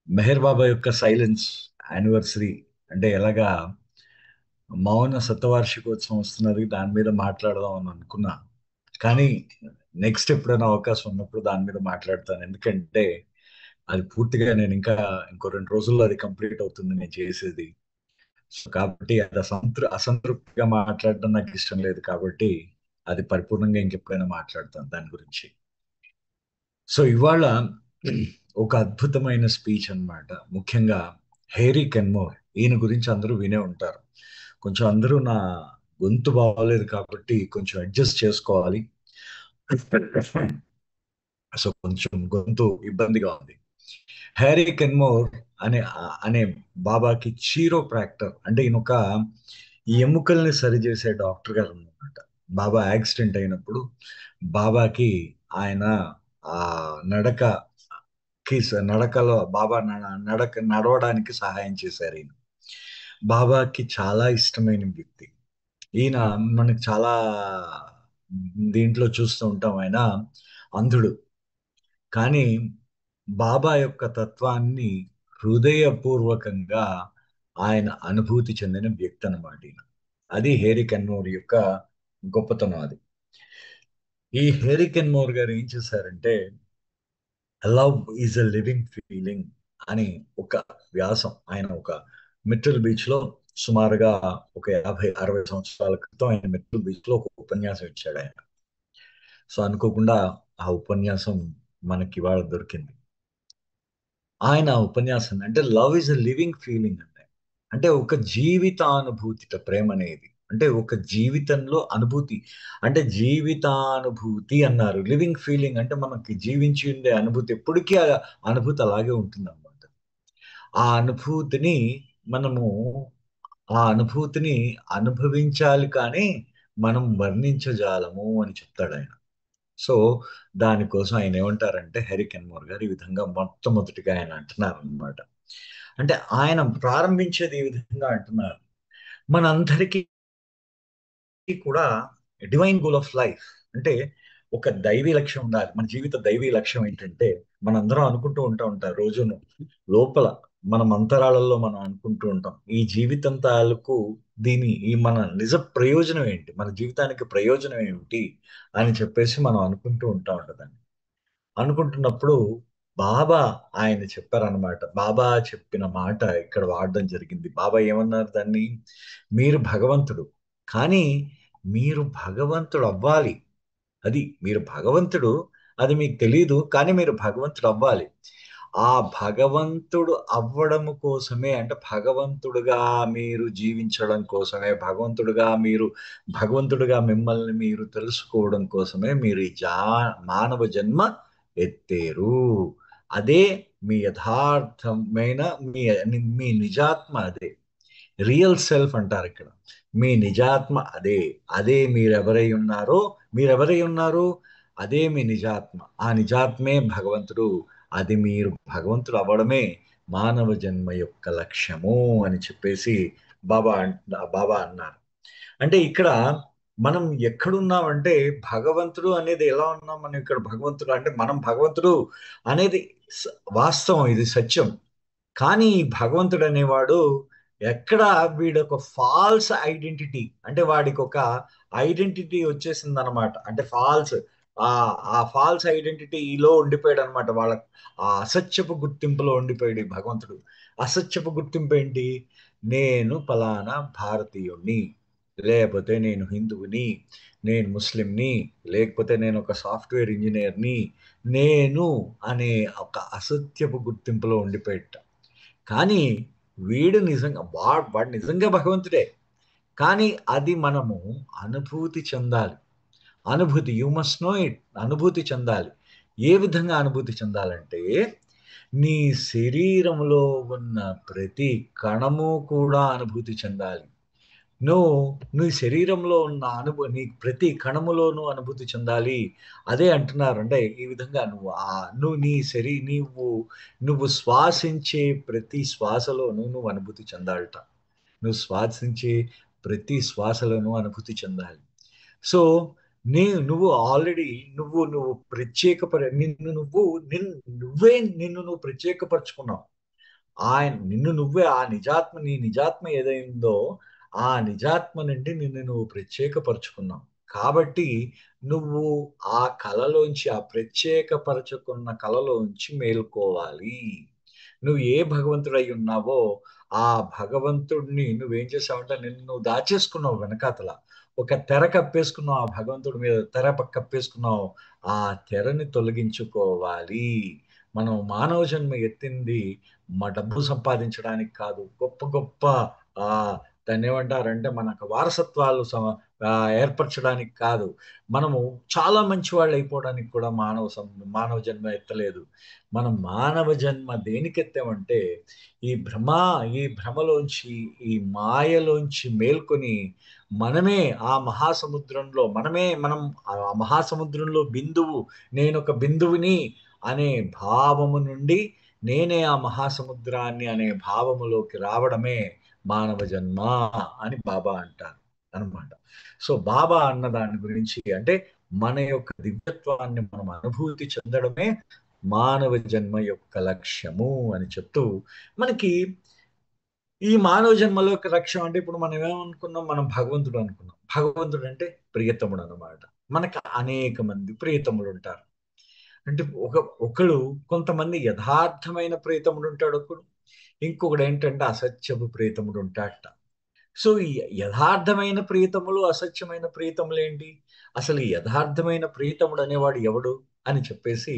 మెహర్ బాబా యొక్క silence anniversary అంటే ఎలాగా మౌన శతవార్షికోత్సవం వస్తున్నది, దాని మీద మాట్లాడదాం అని అనుకున్నా. కానీ నెక్స్ట్ ఎప్పుడైనా అవకాశం ఉన్నప్పుడు దాని మీద మాట్లాడతాను. ఎందుకంటే అది పూర్తిగా నేను ఇంకా ఇంకో 2 రోజుల్లో అది కంప్లీట్ అవుతుంది నేను చేసేది. సో కాబట్టి అది అసంతృప్తిగా మాట్లాడడం నాకు ఇష్టం లేదు. కాబట్టి అది పరిపూర్ణంగా ఇంకెప్పుడైనా మాట్లాడతాను దాని గురించి. సో ఇవాళ ఒక అద్భుతమైన స్పీచ్ అన్నమాట. ముఖ్యంగా హేరీ కెన్మోర్, ఈయన గురించి అందరూ వినే ఉంటారు. కొంచెం అందరూ నా గొంతు బాగోలేదు కాబట్టి కొంచెం అడ్జస్ట్ చేసుకోవాలి. సో కొంచెం గొంతు ఇబ్బందిగా ఉంది. హ్యారీ కెన్మోర్ అనే బాబాకి చీరో ప్రాక్టర్ అంటే ఈయన ఒక ఈ ఎముకల్ని సరిచేసే డాక్టర్ గారు అన్నమాట. బాబా యాక్సిడెంట్ అయినప్పుడు బాబాకి ఆయన ఆ నడకలో బాబా నడవడానికి సహాయం చేశారు ఈయన. బాబాకి చాలా ఇష్టమైన వ్యక్తి ఈయన. మనకి చాలా దీంట్లో చూస్తూ ఉంటాం, ఆయన అంధుడు. కానీ బాబా యొక్క తత్వాన్ని హృదయపూర్వకంగా ఆయన అనుభూతి చెందిన వ్యక్తి అన్నమాట ఈయన. అది హేరీ కెన్మోర్ యొక్క గొప్పతనం. అది ఈ హేరీ కెన్మోర్ గారు ఏం చేశారంటే, love is a living feeling అని ఒక వ్యాసం ఆయన ఒక మిట్టల్ బీచ్ లో సుమారుగా ఒక 50-60 సంవత్సరాల క్రితం ఆయన మిట్టల్ బీచ్ లో ఒక ఉపన్యాసం ఇచ్చాడు ఆయన. సో అనుకోకుండా ఆ ఉపన్యాసం మనకి ఇవాళ దొరికింది. ఆయన ఉపన్యాసం అంటే love is a living feeling అంటే, అంటే ఒక జీవితానుభూతిట ప్రేమ అనేది. అంటే ఒక జీవితంలో అనుభూతి, అంటే జీవితానుభూతి అన్నారు. లివింగ్ ఫీలింగ్ అంటే మనకి జీవించి ఉండే అనుభూతి ఎప్పటికీ ఆ అనుభూతి అలాగే ఉంటుంది అనమాట. ఆ అనుభూతిని మనము ఆ అనుభూతిని అనుభవించాలి, కానీ మనం వర్ణించజాలము అని చెప్తాడు ఆయన. సో దానికోసం ఆయన ఏమంటారంటే, హెరీ కెన్మోర్ గారు ఈ విధంగా మొట్టమొదటిగా ఆయన అంటున్నారు అనమాట. అంటే ఆయన ప్రారంభించేది ఈ విధంగా అంటున్నారు: మనందరికీ కూడా డివైన్ గోల్ ఆఫ్ లైఫ్ అంటే ఒక దైవీ లక్ష్యం ఉండాలి. మన జీవిత దైవీ లక్ష్యం ఏంటంటే, మనందరం అనుకుంటూ ఉంటాం రోజును లోపల, మన అంతరాళల్లో మనం అనుకుంటూ ఉంటాం, ఈ జీవితం తాలూకు ఈ మన నిజ ప్రయోజనం ఏంటి, మన జీవితానికి ప్రయోజనం ఏమిటి అని చెప్పేసి మనం అనుకుంటూ ఉంటదండి. అనుకుంటున్నప్పుడు బాబా ఆయన చెప్పారనమాట. బాబా చెప్పిన మాట ఇక్కడ వాడడం జరిగింది. బాబా ఏమన్నారు దాన్ని: మీరు భగవంతుడు, కానీ మీరు భగవంతుడు అవ్వాలి. అది మీరు భగవంతుడు, అది మీకు తెలియదు, కానీ మీరు భగవంతుడు అవ్వాలి. ఆ భగవంతుడు అవ్వడం కోసమే, అంటే భగవంతుడుగా మీరు జీవించడం కోసమే, భగవంతుడుగా మిమ్మల్ని మీరు తెలుసుకోవడం కోసమే మీరు ఈ మానవ జన్మ ఎత్తేరు. అదే మీ యథార్థమైన మీ మీ నిజాత్మ. అదే రియల్ సెల్ఫ్ అంటారు ఇక్కడ. మీ నిజాత్మ అదే. అదే మీరెవరై ఉన్నారో అదే మీ నిజాత్మ. ఆ నిజాత్మే భగవంతుడు. అది మీరు భగవంతుడు అవ్వడమే మానవ జన్మ యొక్క లక్ష్యము అని చెప్పేసి బాబా అన్నారు. అంటే ఇక్కడ మనం ఎక్కడున్నామంటే, భగవంతుడు అనేది ఎలా ఉన్నాం మనం ఇక్కడ. భగవంతుడు అంటే మనం భగవంతుడు అనేది వాస్తవం, ఇది సత్యం. కానీ ఈ భగవంతుడు అనేవాడు ఎక్కడ, వీడొక ఫాల్స్ ఐడెంటిటీ, అంటే వాడికి ఒక ఐడెంటిటీ వచ్చేసింది అనమాట. అంటే ఆ ఆ ఫాల్స్ ఐడెంటిటీలో ఉండిపోయాడు అనమాట. ఆ అసత్యపు గుర్తింపులో ఉండిపోయాడు ఈ భగవంతుడు. అసత్యపు గుర్తింపు ఏంటి? నేను ఫలానా భారతీయుణ్ణి, లేకపోతే నేను హిందువుని, నేను ముస్లింని, లేకపోతే నేను ఒక సాఫ్ట్వేర్ ఇంజనీర్ని, నేను అనే ఒక అసత్యపు గుర్తింపులో ఉండిపోయాడు. కానీ వాడు నిజంగా భగవంతుడే. కానీ అది మనము అనుభూతి చెందాలి. అనుభూతి, యు మస్ట్ నో ఇట్. అనుభూతి చెందాలి. ఏ విధంగా అనుభూతి చెందాలంటే, నీ శరీరంలో ఉన్న ప్రతి కణము కూడా అనుభూతి చెందాలి. నువ్వు నీ శరీరంలో ఉన్న నీ ప్రతి కణములోనూ అనుభూతి చెందాలి. అదే అంటున్నారు. అంటే ఈ విధంగా నువ్వు నువ్వు శ్వాసించే ప్రతి శ్వాసలోనూ నువ్వు అనుభూతి చెందాలట. నువ్వు శ్వాసించే ప్రతి శ్వాసలోనూ అనుభూతి చెందాలి. సో నువ్వు ఆల్రెడీ నువ్వు నిన్ను నువ్వు నిన్ నువ్వే నిన్ను నువ్వు ప్రత్యేకపరచుకున్నావు. నీ నిజాత్మ ఏదైందో ఆ నిజాత్మ నుండి నిన్ను నువ్వు ప్రత్యేకపరచుకున్నావు. కాబట్టి నువ్వు ఆ ప్రత్యేకపరచుకున్న కలలోంచి మేలుకోవాలి. నువ్వు ఏ భగవంతుడై ఉన్నావో ఆ భగవంతుడిని నువ్వేం చేసావంటే నిన్ను నువ్వు దాచేసుకున్నావు వెనకాతల. ఒక తెర కప్పేసుకున్నావు, ఆ భగవంతుడి మీద కప్పేసుకున్నావు. ఆ తెరని తొలగించుకోవాలి. మనం మానవ జన్మ ఎత్తింది డబ్బు సంపాదించడానికి కాదు. గొప్ప గొప్ప ఆ దాన్ని ఏమంటారంటే మనకు వారసత్వాలు ఏర్పరచడానికి కాదు. మనము చాలా మంచి వాళ్ళు అయిపోవడానికి కూడా మానవ జన్మ ఎత్తలేదు. మనం మానవ జన్మ దేనికి ఎత్తామంటే ఈ భ్రమ ఈ భ్రమలోంచి ఈ మాయలోంచి మేల్కొని మనమే ఆ మహాసముద్రంలో మనం ఆ మహాసముద్రంలో బిందువు, నేనొక బిందువుని అనే భావము నుండి నేనే ఆ మహాసముద్రాన్ని అనే భావములోకి రావడమే మానవ జన్మ అని బాబా అంటారు అన్నమాట. సో బాబా అన్న దాని గురించి అంటే మన యొక్క దివ్యత్వాన్ని మనం అనుభూతి చెందడమే మానవ జన్మ యొక్క లక్ష్యము అని చెప్తూ మనకి ఈ మానవ జన్మలో యొక్క లక్ష్యం అంటే ఇప్పుడు మనం ఏమనుకున్నాం, మనం భగవంతుడు అనుకున్నాం. భగవంతుడు అంటే ప్రియతముడు అన్నమాట. మనకు అనేక మంది ప్రియతములు ఉంటారు. అంటే ఒకడు కొంతమంది యథార్థమైన ప్రియతముడు ఉంటాడు, ఇంకొకడు ఏంటంటే అసత్యపు ప్రియతముడు ఉంటాడట. సో ఈ యథార్థమైన ప్రియతములు అసత్యమైన ప్రియతములు ఏంటి, అసలు ఈ యథార్థమైన ప్రియతముడు అనేవాడు ఎవడు అని చెప్పేసి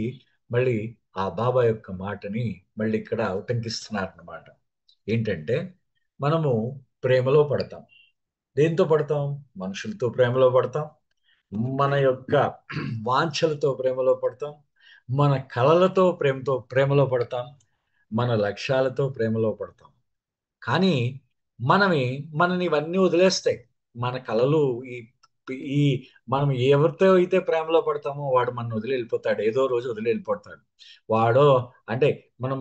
మళ్ళీ ఆ బాబా యొక్క మాటని మళ్ళీ ఇక్కడ ఉటంకిస్తున్నారన్నమాట. ఏంటంటే మనము ప్రేమలో పడతాం. దేంతో పడతాం? మనుషులతో ప్రేమలో పడతాం, మన యొక్క వాంఛలతో ప్రేమలో పడతాం, మన కళలతో ప్రేమలో పడతాం, మన లక్ష్యాలతో ప్రేమలో పడతాం. కానీ మనమే మనని ఇవన్నీ వదిలేస్తాయి. మన కళలు ఈ ఈ మనం ఎవరితో అయితే ప్రేమలో పడతామో వాడు మన వదిలి వెళ్ళిపోతాడు. ఏదో రోజు వదిలి వెళ్ళిపోతాడు వాడో. అంటే మనం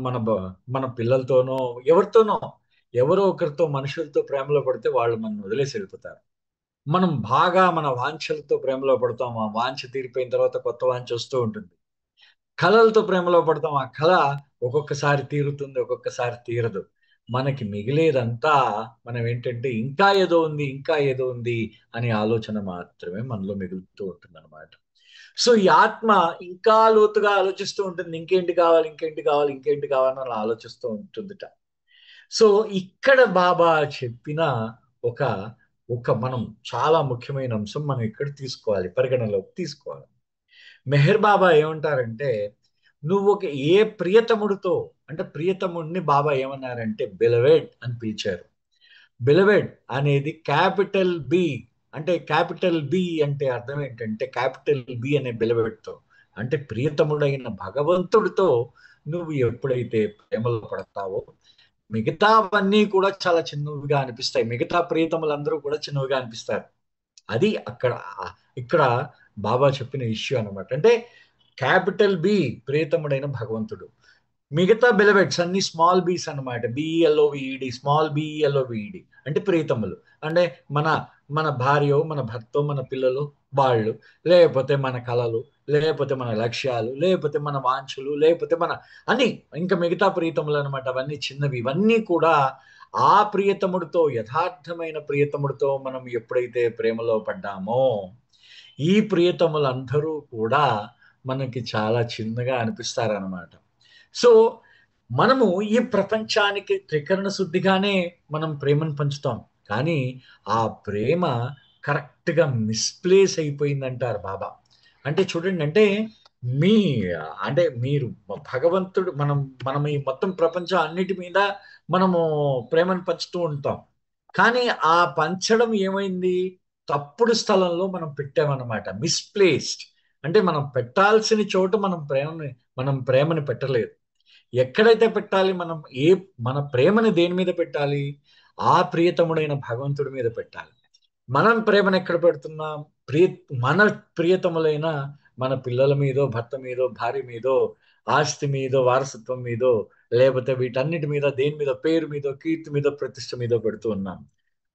మన పిల్లలతోనో ఎవరితోనో ఎవరో ఒకరితో మనుషులతో ప్రేమలో పడితే వాళ్ళు మన వదిలేసి వెళ్ళిపోతారు. మనం బాగా మన వాంఛలతో ప్రేమలో పడతాం. ఆ వాంఛ తీరిపోయిన తర్వాత కొత్త వాంఛ వస్తూ ఉంటుంది. కళలతో ప్రేమలో పడతాం. ఆ కళ ఒక్కొక్కసారి తీరుతుంది, ఒక్కొక్కసారి తీరదు. మనకి మిగిలేదంతా మనం ఏంటంటే ఇంకా ఏదో ఉంది, ఇంకా ఏదో ఉంది అనే ఆలోచన మాత్రమే మనలో మిగులుతూ ఉంటుంది అనమాట. సో ఈ ఆత్మ ఇంకా లోతుగా ఆలోచిస్తూ ఉంటుంది. ఇంకేంటి కావాలి, ఇంకేంటి కావాలి, ఇంకేంటి కావాలని అలా ఆలోచిస్తూ ఉంటుందిట. సో ఇక్కడ బాబా చెప్పిన ఒక ఒక మనం చాలా ముఖ్యమైన అంశం మనం ఇక్కడ తీసుకోవాలి, పరిగణలోకి తీసుకోవాలి. మెహర్ బాబా ఏమంటారంటే నువ్వు ఏ ప్రియతముడితో, అంటే ప్రియతముడిని బాబా ఏమన్నారంటే బెలవెడ్ అని పిలిచారు. బెలవెడ్ అనేది క్యాపిటల్ బి. అంటే క్యాపిటల్ బి అంటే అర్థం ఏంటంటే క్యాపిటల్ బి అనే బెలవెడ్తో అంటే ప్రియతముడైన భగవంతుడితో నువ్వు ఎప్పుడైతే ప్రేమలో పడతావో మిగతావన్నీ కూడా చాలా చిన్నవిగా అనిపిస్తాయి. మిగతా ప్రియతములందరూ కూడా చిన్నవిగా అనిపిస్తారు. అది ఇక్కడ బాబా చెప్పిన ఇష్యూ అనమాట. అంటే క్యాపిటల్ బి ప్రియతముడైన భగవంతుడు, మిగతా బెలవెట్స్ అన్ని స్మాల్ బీస్ అనమాట. బిఎల్ఓవిఈడి, స్మాల్ బిఎల్ఓవిఈడి అంటే ప్రియతములు. అంటే మన మన భార్య, మన భర్త, మన పిల్లలు, వాళ్ళు, లేకపోతే మన కళలు, లేకపోతే మన లక్ష్యాలు, లేకపోతే మన వాంఛలు, లేకపోతే మన అన్ని ఇంకా మిగతా ప్రియతములు అనమాట. అవన్నీ చిన్నవి. ఇవన్నీ కూడా ఆ ప్రియతముడితో, యథార్థమైన ప్రియతముడితో మనం ఎప్పుడైతే ప్రేమలో పడ్డామో ఈ ప్రియతములందరూ కూడా మనకి చాలా చిన్నగా అనిపిస్తారనమాట. సో మనము ఈ ప్రపంచానికి త్రికరణ శుద్ధిగానే మనం ప్రేమను పంచుతాం. కానీ ఆ ప్రేమ కరెక్ట్గా మిస్ప్లేస్ అయిపోయిందంటారు బాబా. అంటే చూడండి, అంటే మీ అంటే మీరు భగవంతుడు మనం ఈ మొత్తం ప్రపంచం అన్నిటి మీద మనము ప్రేమను పంచుతూ ఉంటాం. కానీ ఆ పంచడం ఏమైంది, తప్పుడు స్థలంలో మనం పెట్టామన్నమాట. మిస్ప్లేస్డ్. అంటే మనం పెట్టాల్సిన చోట మనం ప్రేమని పెట్టలేదు. ఎక్కడైతే పెట్టాలి, మన ప్రేమని దేని మీద పెట్టాలి, ఆ ప్రియతముడైన భగవంతుడి మీద పెట్టాలి. మనం ప్రేమను ఎక్కడ పెడుతున్నాం, మన ప్రియతములైన మన పిల్లల మీదో, భర్త మీదో, భార్య మీదో, ఆస్తి మీదో, వారసత్వం మీదో, లేకపోతే వీటన్నిటి మీద, దేని మీద, పేరు మీదో, కీర్తి మీదో, ప్రతిష్ట మీదో పెడుతూ ఉన్నాం.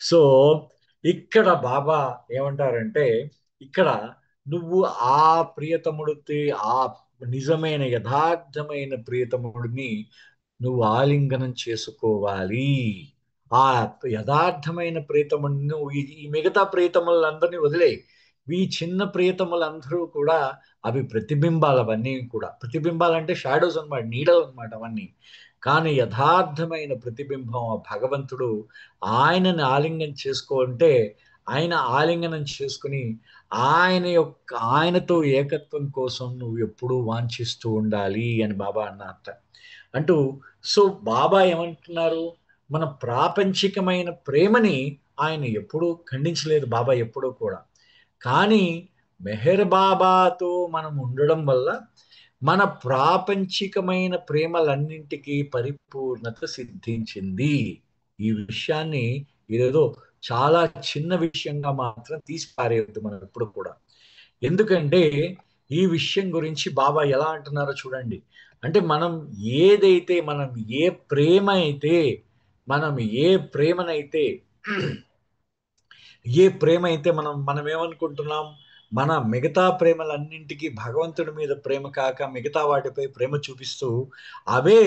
సో ఇక్కడ బాబా ఏమంటారంటే ఇక్కడ నువ్వు ఆ ప్రియతముడితే, ఆ నిజమైన యథార్థమైన ప్రియతముడిని నువ్వు ఆలింగనం చేసుకోవాలి. ఆ యథార్థమైన ప్రియతముడిని నువ్వు ఈ మిగతా ప్రియతములందరినీ వదిలేయి. ఈ చిన్న ప్రియతములందరూ కూడా అవి ప్రతిబింబాలు, అవన్నీ కూడా ప్రతిబింబాలు అంటే షాడోస్ అన్నమాట, నీడలు అన్నమాట అవన్నీ. కానీ యథార్థమైన ప్రతిబింబం ఆ భగవంతుడు. ఆయనని ఆలింగనం చేసుకుంటే, ఆయన ఆలింగనం చేసుకుని ఆయనతో ఏకత్వం కోసం నువ్వు ఎప్పుడూ వాంఛిస్తూ ఉండాలి అని బాబా అన్నట్ట. అంటూ, సో బాబా ఏమంటున్నారు, మన ప్రాపంచికమైన ప్రేమని ఆయన ఎప్పుడూ ఖండించలేదు, బాబా ఎప్పుడూ కూడా. కానీ మెహర్ బాబాతో మనం ఉండడం వల్ల మన ప్రాపంచికమైన ప్రేమలన్నింటికీ పరిపూర్ణత సిద్ధించింది. ఈ విషయాన్ని ఏదో చాలా చిన్న విషయంగా మాత్రం తీసి పారేయొద్దు మనం ఎప్పుడు కూడా. ఎందుకంటే ఈ విషయం గురించి బాబా ఎలా అంటున్నారో చూడండి. అంటే మనం ఏ ప్రేమ అయితే మనం ఏ ప్రేమనైతే ఏ ప్రేమ అయితే మనం ఏమనుకుంటున్నాం, మన మిగతా ప్రేమలన్నింటికి భగవంతుడి మీద ప్రేమ కాక మిగతా వాటిపై ప్రేమ చూపిస్తూ అవే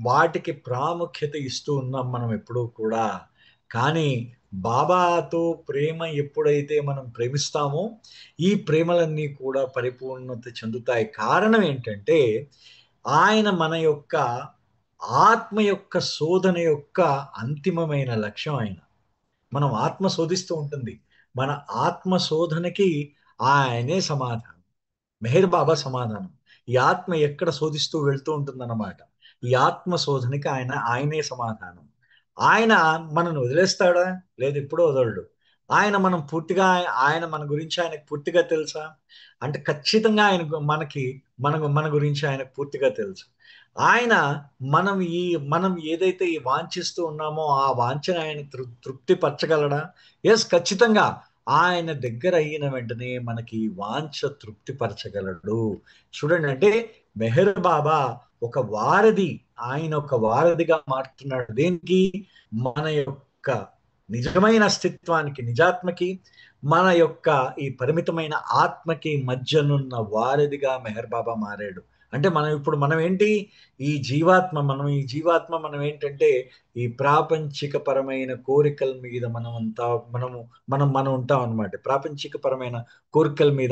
వాటికి ప్రాముఖ్యత ఇస్తూ ఉన్నాం మనం ఎప్పుడూ కూడా. కానీ బాబాతో ప్రేమ ఎప్పుడైతే మనం ప్రేమిస్తామో ఈ ప్రేమలన్నీ కూడా పరిపూర్ణత చెందుతాయి. కారణం ఏంటంటే ఆయన మన యొక్క ఆత్మ యొక్క శోధన యొక్క అంతిమమైన లక్ష్యం ఆయన. మనం ఆత్మ శోధిస్తూ ఉంటుంది. మన ఆత్మ శోధనకి ఆయనే సమాధానం. మెహర్ బాబా సమాధానం. ఈ ఆత్మ ఎక్కడ శోధిస్తూ వెళ్తూ ఉంటుందన్నమాట. ఈ ఆత్మ శోధనకి ఆయనే సమాధానం. ఆయన మనను వదిలేస్తాడా? లేదు, ఎప్పుడూ వదలడు. మనం పూర్తిగా, ఆయన మన గురించి ఆయనకు పూర్తిగా తెలుసా? అంటే ఖచ్చితంగా ఆయన మనకి మన గురించి ఆయనకు పూర్తిగా తెలుసు. ఆయన మనం ఈ మనం ఏదైతే ఈ వాంఛిస్తూ ఉన్నామో ఆ వాంఛను ఆయన తృప్తి పరచగలడా? ఎస్, ఖచ్చితంగా. ఆయన దగ్గర అయిన వెంటనే మనకి వాంఛ తృప్తి పరచగలడు. చూడండి, అంటే మెహర్ బాబా ఒక వారధి. ఆయన ఒక వారధిగా మారుతున్నాడు. దేనికి? మన యొక్క నిజమైన అస్తిత్వానికి, నిజాత్మకి, మన యొక్క ఈ పరిమితమైన ఆత్మకి మధ్యనున్న వారధిగా మెహర్ బాబా మారాడు. అంటే మనం ఏంటి, ఈ జీవాత్మ మనం ఏంటంటే ఈ ప్రాపంచిక పరమైన కోరికల మీద మనం ఉంటాం అన్నమాట. ప్రాపంచిక పరమైన కోరికల మీద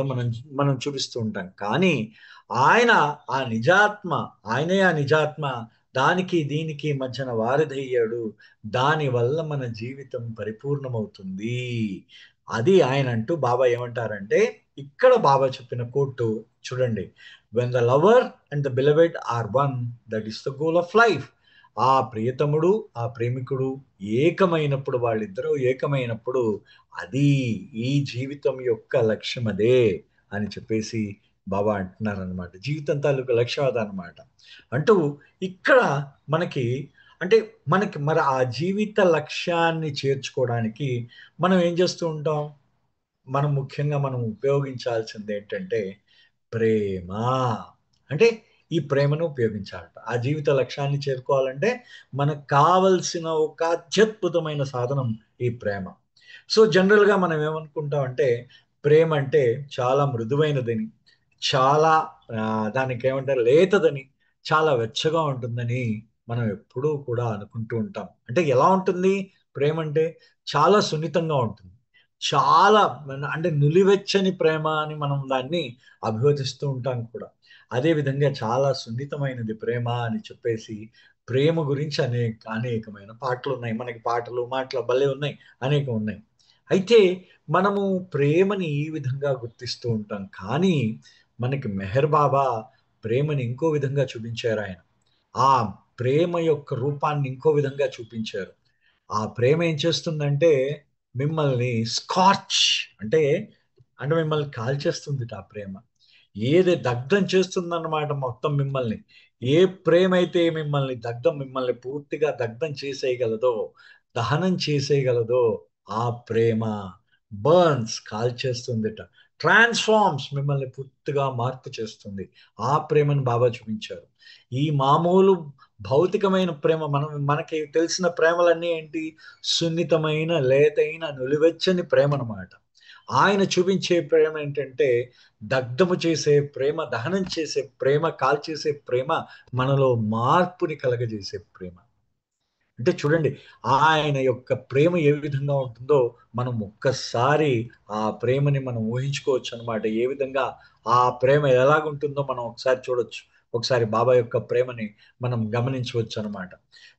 మనం చూపిస్తూ ఉంటాం. కానీ ఆయన ఆయనే ఆ నిజాత్మ. దానికి దీనికి మధ్యన వారధయ్యాడు. దాని వల్ల మన జీవితం పరిపూర్ణమవుతుంది. అది ఆయన అంటూ బాబా ఏమంటారంటే, ఇక్కడ బాబా చెప్పిన కోట్ చూడండి. When the lover and the beloved are one, that is the goal of life. ఆ ప్రియతముడు, ఆ ప్రేమికుడు ఏకమైనప్పుడు, వాళ్ళిద్దరూ ఏకమైనప్పుడు అది ఈ జీవితం యొక్క లక్ష్యం అదే అని చెప్పేసి బాబా అంటున్నారనమాట. జీవితం తాలూకు లక్ష్యం అదనమాట. అంటూ ఇక్కడ మనకి, అంటే మరి ఆ జీవిత లక్ష్యాన్ని చేర్చుకోవడానికి మనం ఏం చేస్తూ ఉంటాం? మనం ఉపయోగించాల్సింది ఏంటంటే ప్రేమ. అంటే ఈ ప్రేమను ఉపయోగించాలట. ఆ జీవిత లక్ష్యాన్ని చేరుకోవాలంటే మనకు కావలసిన ఒక అత్యద్భుతమైన సాధనం ఈ ప్రేమ. సో జనరల్‌గా మనం ఏమనుకుంటాం అంటే ప్రేమ అంటే చాలా మృదువైనదని, చాలా దానికేమంటారు, లేతదని, చాలా వెచ్చగా ఉంటుందని మనం ఎప్పుడూ కూడా అనుకుంటూ ఉంటాం. అంటే ఎలా ఉంటుంది ప్రేమ అంటే? చాలా సున్నితంగా ఉంటుంది. చాలా అంటే నులివెచ్చని ప్రేమ అని మనం దాన్ని అభివర్ణిస్తూ ఉంటాం కూడా. అదే విధంగా చాలా సున్నితమైనది ప్రేమ అని చెప్పేసి, ప్రేమ గురించి అనేకమైన పాటలున్నాయి. మనకి పాటలు, మాటలు భలే ఉన్నాయి. అనేకం ఉన్నాయి. అయితే మనము ప్రేమని ఈ విధంగా గుర్తిస్తూ ఉంటాం. కానీ మనకి మెహర్ బాబా ప్రేమని ఇంకో విధంగా చూపించారాయన. ఆ ప్రేమ యొక్క రూపాన్ని ఇంకో విధంగా చూపించారు. ఆ ప్రేమ ఏం చేస్తుందంటే మిమ్మల్ని స్కార్చ్, అంటే మిమ్మల్ని కాల్చేస్తుందిట ఆ ప్రేమ. ఏది దగ్ధం చేస్తుందన్నమాట మొత్తం మిమ్మల్ని. ఏ ప్రేమ అయితే మిమ్మల్ని పూర్తిగా దగ్ధం చేసేయగలదో, దహనం చేసేయగలదో ఆ ప్రేమ కాల్చేస్తుందిట. ట్రాన్స్ఫార్మ్స్, మిమ్మల్ని పూర్తిగా మార్పు చేస్తుంది. ఆ ప్రేమను బాబా చూపించారు. ఈ మామూలు భౌతికమైన ప్రేమ, మనకి తెలిసిన ప్రేమలన్నీ ఏంటి? సున్నితమైన, లేతైన, నులివెచ్చని ప్రేమ అన్నమాట. ఆయన చూపించే ప్రేమ ఏంటంటే దగ్ధము చేసే ప్రేమ, దహనం చేసే ప్రేమ, కాల్చేసే ప్రేమ, మనలో మార్పుని కలగజేసే ప్రేమ. అంటే చూడండి, ఆయన యొక్క ప్రేమ ఏ విధంగా ఉంటుందో మనం ఒక్కసారి ఆ ప్రేమని మనం ఊహించుకోవచ్చు అనమాట. ఏ విధంగా ఆ ప్రేమ ఎలాగుంటుందో మనం ఒకసారి చూడొచ్చు. ఒకసారి బాబా యొక్క ప్రేమని మనం గమనించవచ్చు అనమాట.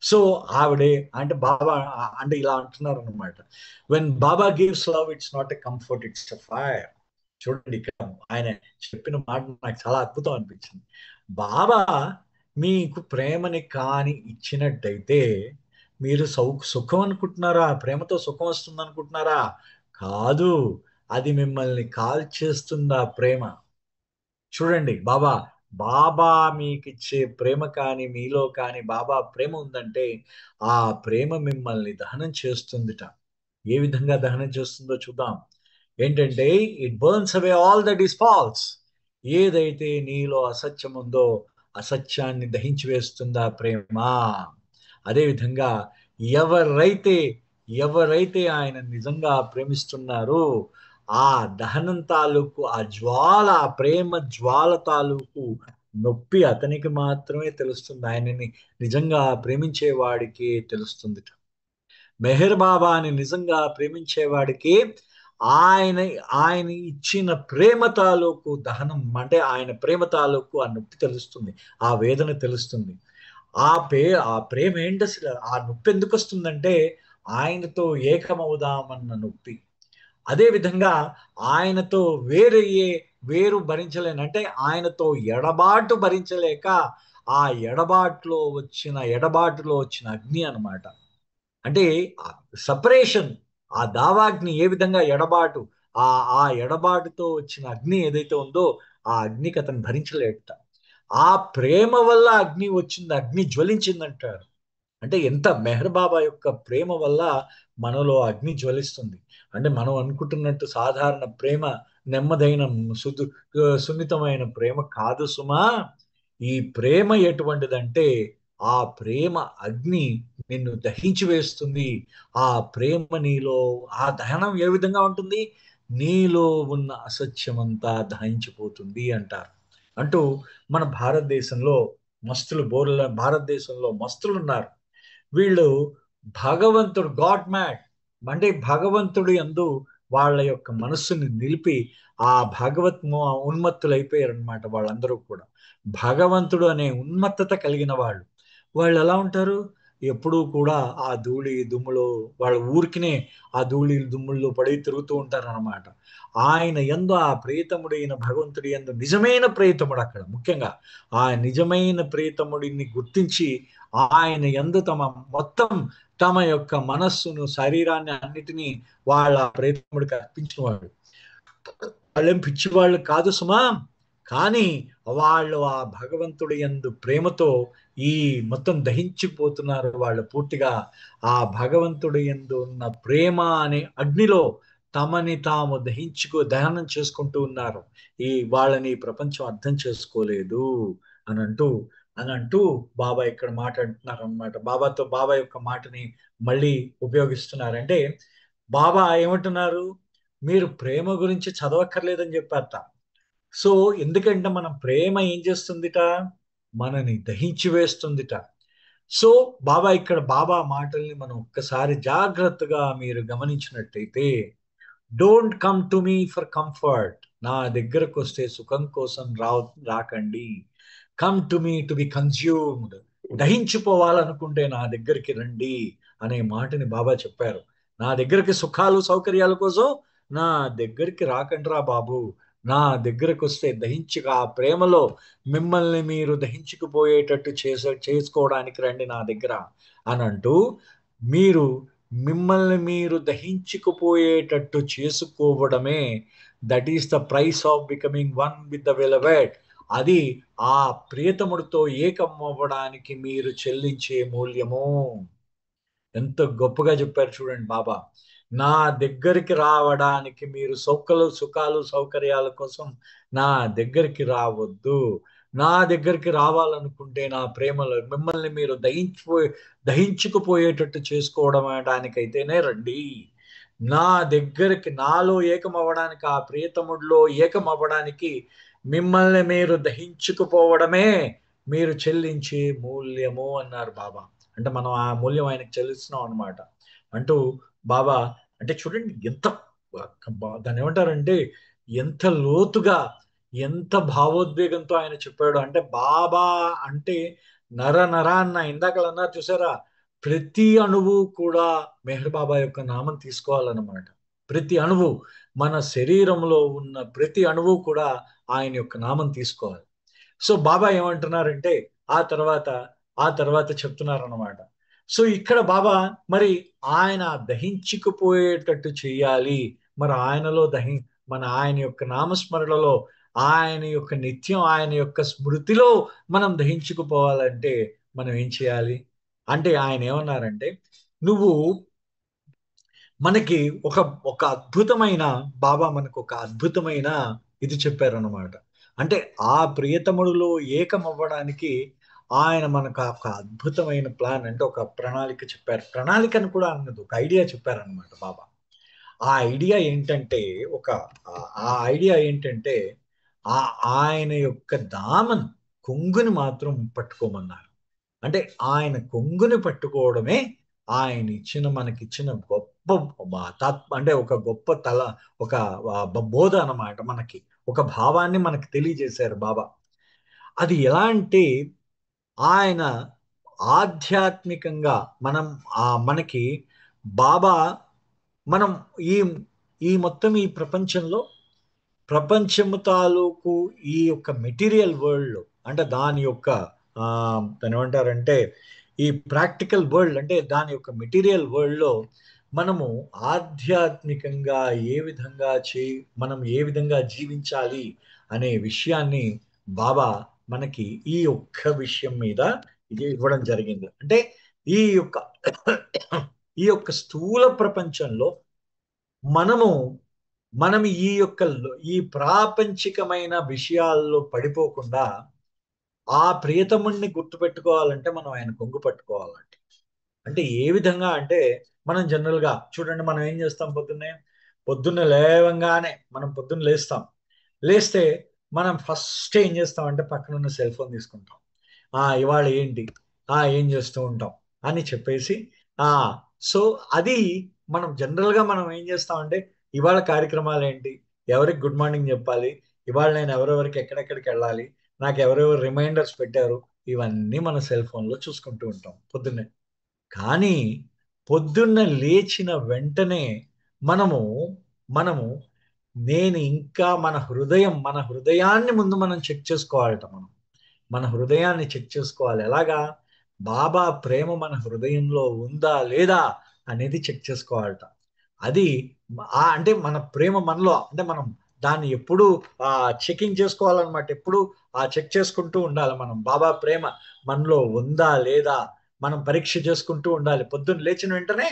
సో ఆవిడే అంటే బాబా అంటే ఇలా అంటున్నారు అనమాట. When Baba gives love it's not a comfort, it's a fire. చూడండి, ఇక్కడ ఆయన చెప్పిన మాట నాకు చాలా అద్భుతం అనిపించింది. బాబా మీకు ప్రేమని కాని ఇచ్చినట్టయితే మీరు సుఖం అనుకుంటున్నారా? ప్రేమతో సుఖం వస్తుంది అనుకుంటున్నారా? కాదు. అది మిమ్మల్ని కాల్చేస్తుంది ఆ ప్రేమ. చూడండి, బాబా బాబా మీకిచ్చే ప్రేమ కానీ, మీలో కానీ బాబా ప్రేమ ఉందంటే ఆ ప్రేమ మిమ్మల్ని దహనం చేస్తుందిట. ఏ విధంగా దహనం చేస్తుందో చూద్దాం. ఏంటంటే it burns away all that is false. ఏదైతే నీలో అసత్యం ఉందో అసత్యాన్ని దహించి వేస్తుందా ప్రేమ. అదేవిధంగా ఎవరైతే ఎవరైతే ఆయన నిజంగా ప్రేమిస్తున్నారో ఆ దహనం తాలూకు ఆ జ్వాల, ఆ ప్రేమ జ్వాల తాలూకు నొప్పి అతనికి మాత్రమే తెలుస్తుంది. ఆయనని నిజంగా ప్రేమించే వాడికి తెలుస్తుంది. మెహర్ బాబాని నిజంగా ప్రేమించేవాడికి ఆయన ఆయన ఇచ్చిన ప్రేమ తాలూకు దహనం అంటే ఆయన ప్రేమ తాలూకు ఆ నొప్పి తెలుస్తుంది, ఆ వేదన తెలుస్తుంది. ఆ పే ఆ ప్రేమ ఏంటి అసలు, ఆ నొప్పి ఎందుకు వస్తుందంటే ఆయనతో ఏకమవుదామన్న నొప్పి. అదే విధంగా ఆయనతో వేరు భరించలేను అంటే ఆయనతో ఎడబాటు భరించలేక ఆ ఎడబాటులో వచ్చిన అగ్ని అన్నమాట. అంటే సపరేషన్, ఆ దావాగ్ని ఏ విధంగా ఎడబాటు, ఆ ఆ ఎడబాటుతో వచ్చిన అగ్ని ఏదైతే ఉందో ఆ అగ్నికి అతను భరించలేట. ఆ ప్రేమ వల్ల అగ్ని వచ్చింది, అగ్ని జ్వలించిందంటారు. అంటే ఎంత మెహర్ బాబా యొక్క ప్రేమ వల్ల మనలో అగ్ని జ్వలిస్తుంది. అంటే మనం అనుకుంటున్నట్టు సాధారణ ప్రేమ, నెమ్మదైన సుదు సున్నితమైన ప్రేమ కాదు సుమా. ఈ ప్రేమ ఎటువంటిదంటే ఆ ప్రేమ అగ్ని నిన్ను దహించి వేస్తుంది. ఆ ప్రేమ నీలో ఆ దహనం ఏ విధంగా ఉంటుంది, నీలో ఉన్న అసత్యమంతా దహించిపోతుంది అంటారు. అంటూ మన భారతదేశంలో భారతదేశంలో మస్తులు ఉన్నారు. వీళ్ళు భగవంతుడు గాడ్ మ్యాడ్ అంటే భగవంతుడు యందు వాళ్ళ యొక్క మనస్సుని నిలిపి ఆ ఉన్మత్తులు అయిపోయారనమాట. వాళ్ళందరూ కూడా భగవంతుడు అనే ఉన్మత్తత కలిగిన వాళ్ళు. వాళ్ళు ఎలా ఉంటారు? ఎప్పుడూ కూడా ఆ ధూళి దుమ్ములో వాళ్ళ ఊరికినే ఆ ధూళి దుమ్ముల్లో పడి తిరుగుతూ ఉంటారన్నమాట. ఆయన యందు ఆ ప్రియతముడైన భగవంతుడి యందు నిజమైన ప్రియతముడు అక్కడ ముఖ్యంగా ఆ నిజమైన ప్రియతముడిని గుర్తించి ఆయన యందు మొత్తం తమ యొక్క మనస్సును, శరీరాన్ని అన్నిటినీ వాళ్ళ ప్రియతముడికి అర్పించిన వాడు. వాళ్ళేం పిచ్చి వాళ్ళు కాదు సుమా. కానీ వాళ్ళు ఆ భగవంతుడి యందు ప్రేమతో ఈ మొత్తం దహించిపోతున్నారు వాళ్ళు పూర్తిగా. ఆ భగవంతుడి యందు ఉన్న ప్రేమ అనే అగ్నిలో తమని తాము దహనం చేసుకుంటూ ఉన్నారు. వాళ్ళని ఈ ప్రపంచం అర్థం చేసుకోలేదు అని అంటూ అని అంటూ బాబా ఇక్కడ మాట్లాడుతున్నారు అనమాట. బాబా యొక్క మాటని మళ్ళీ ఉపయోగిస్తున్నారంటే బాబా ఏమంటున్నారు, మీరు ప్రేమ గురించి చదవక్కర్లేదని చెప్పారట. సో ఎందుకంటే మనం ప్రేమ ఏం చేస్తుందిట, మనని దహించి వేస్తుందిట. సో బాబా మాటల్ని మనం ఒక్కసారి జాగ్రత్తగా మీరు గమనించినట్టయితే, don't come to me for comfort, నా దగ్గరకు వస్తే సుఖం కోసం రాకండి. Come to me to be consumed, దహించిపోవాలనుకుంటే నా దగ్గరికి రండి అనే మాటని బాబా చెప్పారు. నా దగ్గరికి సుఖాలు సౌకర్యాల కోసం నా దగ్గరికి రాకండిరా బాబు. నా దగ్గరకు వస్తే దహించుగా ఆ ప్రేమలో మిమ్మల్ని మీరు దహించుకుపోయేటట్టు చేసుకోవడానికి రండి నా దగ్గర అని అంటూ, మీరు మిమ్మల్ని మీరు దహించుకుపోయేటట్టు చేసుకోవడమే, that is the price of becoming one with the beloved. అది ఆ ప్రియతముడితో ఏకం అవ్వడానికి మీరు చెల్లించే మూల్యము. ఎంత గొప్పగా చెప్పారు చూడండి బాబా. నా దగ్గరికి రావడానికి మీరు సుఖాలు సౌకర్యాల కోసం నా దగ్గరికి రావద్దు. నా దగ్గరికి రావాలనుకుంటే నా ప్రేమలో మిమ్మల్ని మీరు దహించుకుపోయేటట్టు చేసుకోవడం దానికైతేనే రండి. నా దగ్గరికి నాలో ఏకమవ్వడానికి, ఆ ప్రియతముడిలో ఏకమవ్వడానికి మిమ్మల్ని మీరు దహించుకుపోవడమే మీరు చెల్లించే మూల్యము అన్నారు బాబా. అంటే మనం ఆ మూల్యం ఆయనకు చెల్లిస్తున్నాం అనమాట. అంటూ బాబా, అంటే చూడండి ఎంత దాన్ని ఏమంటారంటే ఎంత లోతుగా, ఎంత భావోద్వేగంతో ఆయన చెప్పాడు. అంటే బాబా అంటే నర నరాన్న ఇందాకలు అన్నారు చూసారా, ప్రతి అణువు కూడా మెహర్ బాబా యొక్క నామం తీసుకోవాలన్నమాట. ప్రతి అణువు, మన శరీరంలో ఉన్న ప్రతి అణువు కూడా ఆయన యొక్క నామం తీసుకోవాలి. సో బాబా ఏమంటున్నారంటే ఆ తర్వాత ఆ తర్వాత చెప్తున్నారన్నమాట. సో ఇక్కడ బాబా మరి ఆయన దహించుకుపోయేటట్టు చేయాలి. మరి ఆయనలో మన ఆయన యొక్క నామస్మరణలో, ఆయన యొక్క నిత్యం ఆయన యొక్క స్మృతిలో మనం దహించుకుపోవాలంటే మనం ఏం చేయాలి అంటే ఆయన ఏమన్నారంటే, నువ్వు మనకి ఒక ఒక అద్భుతమైన బాబా మనకు ఒక అద్భుతమైన ఇది చెప్పారన్నమాట. అంటే ఆ ప్రియతముడిలో ఏకమవ్వడానికి ఆయన మనకు ఒక అద్భుతమైన ప్లాన్, అంటే ఒక ప్రణాళిక చెప్పారు. ప్రణాళికను కూడా అన్నది ఒక ఐడియా చెప్పారనమాట బాబా. ఆ ఐడియా ఏంటంటే ఒక ఆ ఐడియా ఏంటంటే ఆ ఆయన యొక్క దామన్ కొంగుని మాత్రం పట్టుకోమన్నారు. అంటే ఆయన కొంగుని పట్టుకోవడమే ఆయన ఇచ్చిన మనకిచ్చిన గొప్ప అంటే ఒక గొప్ప ఒక బోధ అన్నమాట. మనకి ఒక భావాన్ని మనకి తెలియజేశారు బాబా. అది ఎలా అంటే ఆయన ఆధ్యాత్మికంగా మనం మనకి బాబా మనం ఈ ఈ మొత్తం ఈ ప్రపంచంలో ప్రపంచము తాలూకు ఈ యొక్క మెటీరియల్ వరల్డ్, అంటే దాని యొక్క ఆ, దాని ఏమంటారంటే ఈ ప్రాక్టికల్ వరల్డ్, అంటే దాని యొక్క మెటీరియల్ వరల్డ్లో మనము ఆధ్యాత్మికంగా ఏ విధంగా మనం ఏ విధంగా జీవించాలి అనే విషయాన్ని బాబా మనకి ఈ ఒక్క విషయం మీద ఇది ఇవ్వడం జరిగింది. అంటే ఈ యొక్క ఈ యొక్క స్థూల ప్రపంచంలో మనము మనం ఈ యొక్క ఈ ప్రాపంచికమైన విషయాల్లో పడిపోకుండా ఆ ప్రియతముణ్ణి గుర్తుపెట్టుకోవాలంటే మనం ఆయన కొంగు పట్టుకోవాలంటే, అంటే ఏ విధంగా అంటే మనం జనరల్ గా చూడండి, మనం ఏం చేస్తాం పొద్దున్నే లేవంగానే మనం పొద్దున్న లేస్తాం. లేస్తే మనం ఫస్ట్ ఏం చేస్తాం అంటే పక్కన ఉన్న సెల్ ఫోన్ తీసుకుంటాం. ఇవాళ ఏంటి, ఏం చేస్తూ ఉంటాం అని చెప్పేసి ఆ సో అది మనం జనరల్ గా మనం ఏం చేస్తామంటే ఇవాళ కార్యక్రమాలు ఏంటి, ఎవరికి గుడ్ మార్నింగ్ చెప్పాలి, ఇవాళ నేను ఎవరెవరికి ఎక్కడెక్కడికి వెళ్ళాలి, నాకు ఎవరెవరు రిమైండర్స్ పెట్టారు, ఇవన్నీ మన సెల్ ఫోన్ లో చూసుకుంటూ ఉంటాం పొద్దున్నే. కానీ పొద్దున్న లేచిన వెంటనే మనము మనము నేను ఇంకా మన హృదయాన్ని ముందు మనం చెక్ చేసుకోవాలట. మన హృదయాన్ని చెక్ చేసుకోవాలి. ఎలాగా? బాబా ప్రేమ మన హృదయంలో ఉందా లేదా అనేది చెక్ చేసుకోవాలట. అది అంటే మన ప్రేమ మనలో, అంటే మనం దాన్ని ఎప్పుడు చెకింగ్ చేసుకోవాలన్నమాట. ఎప్పుడు చెక్ చేసుకుంటూ ఉండాలి. మనం బాబా ప్రేమ మనలో ఉందా లేదా మనం పరీక్ష చేసుకుంటూ ఉండాలి. పొద్దున్న లేచిన వెంటనే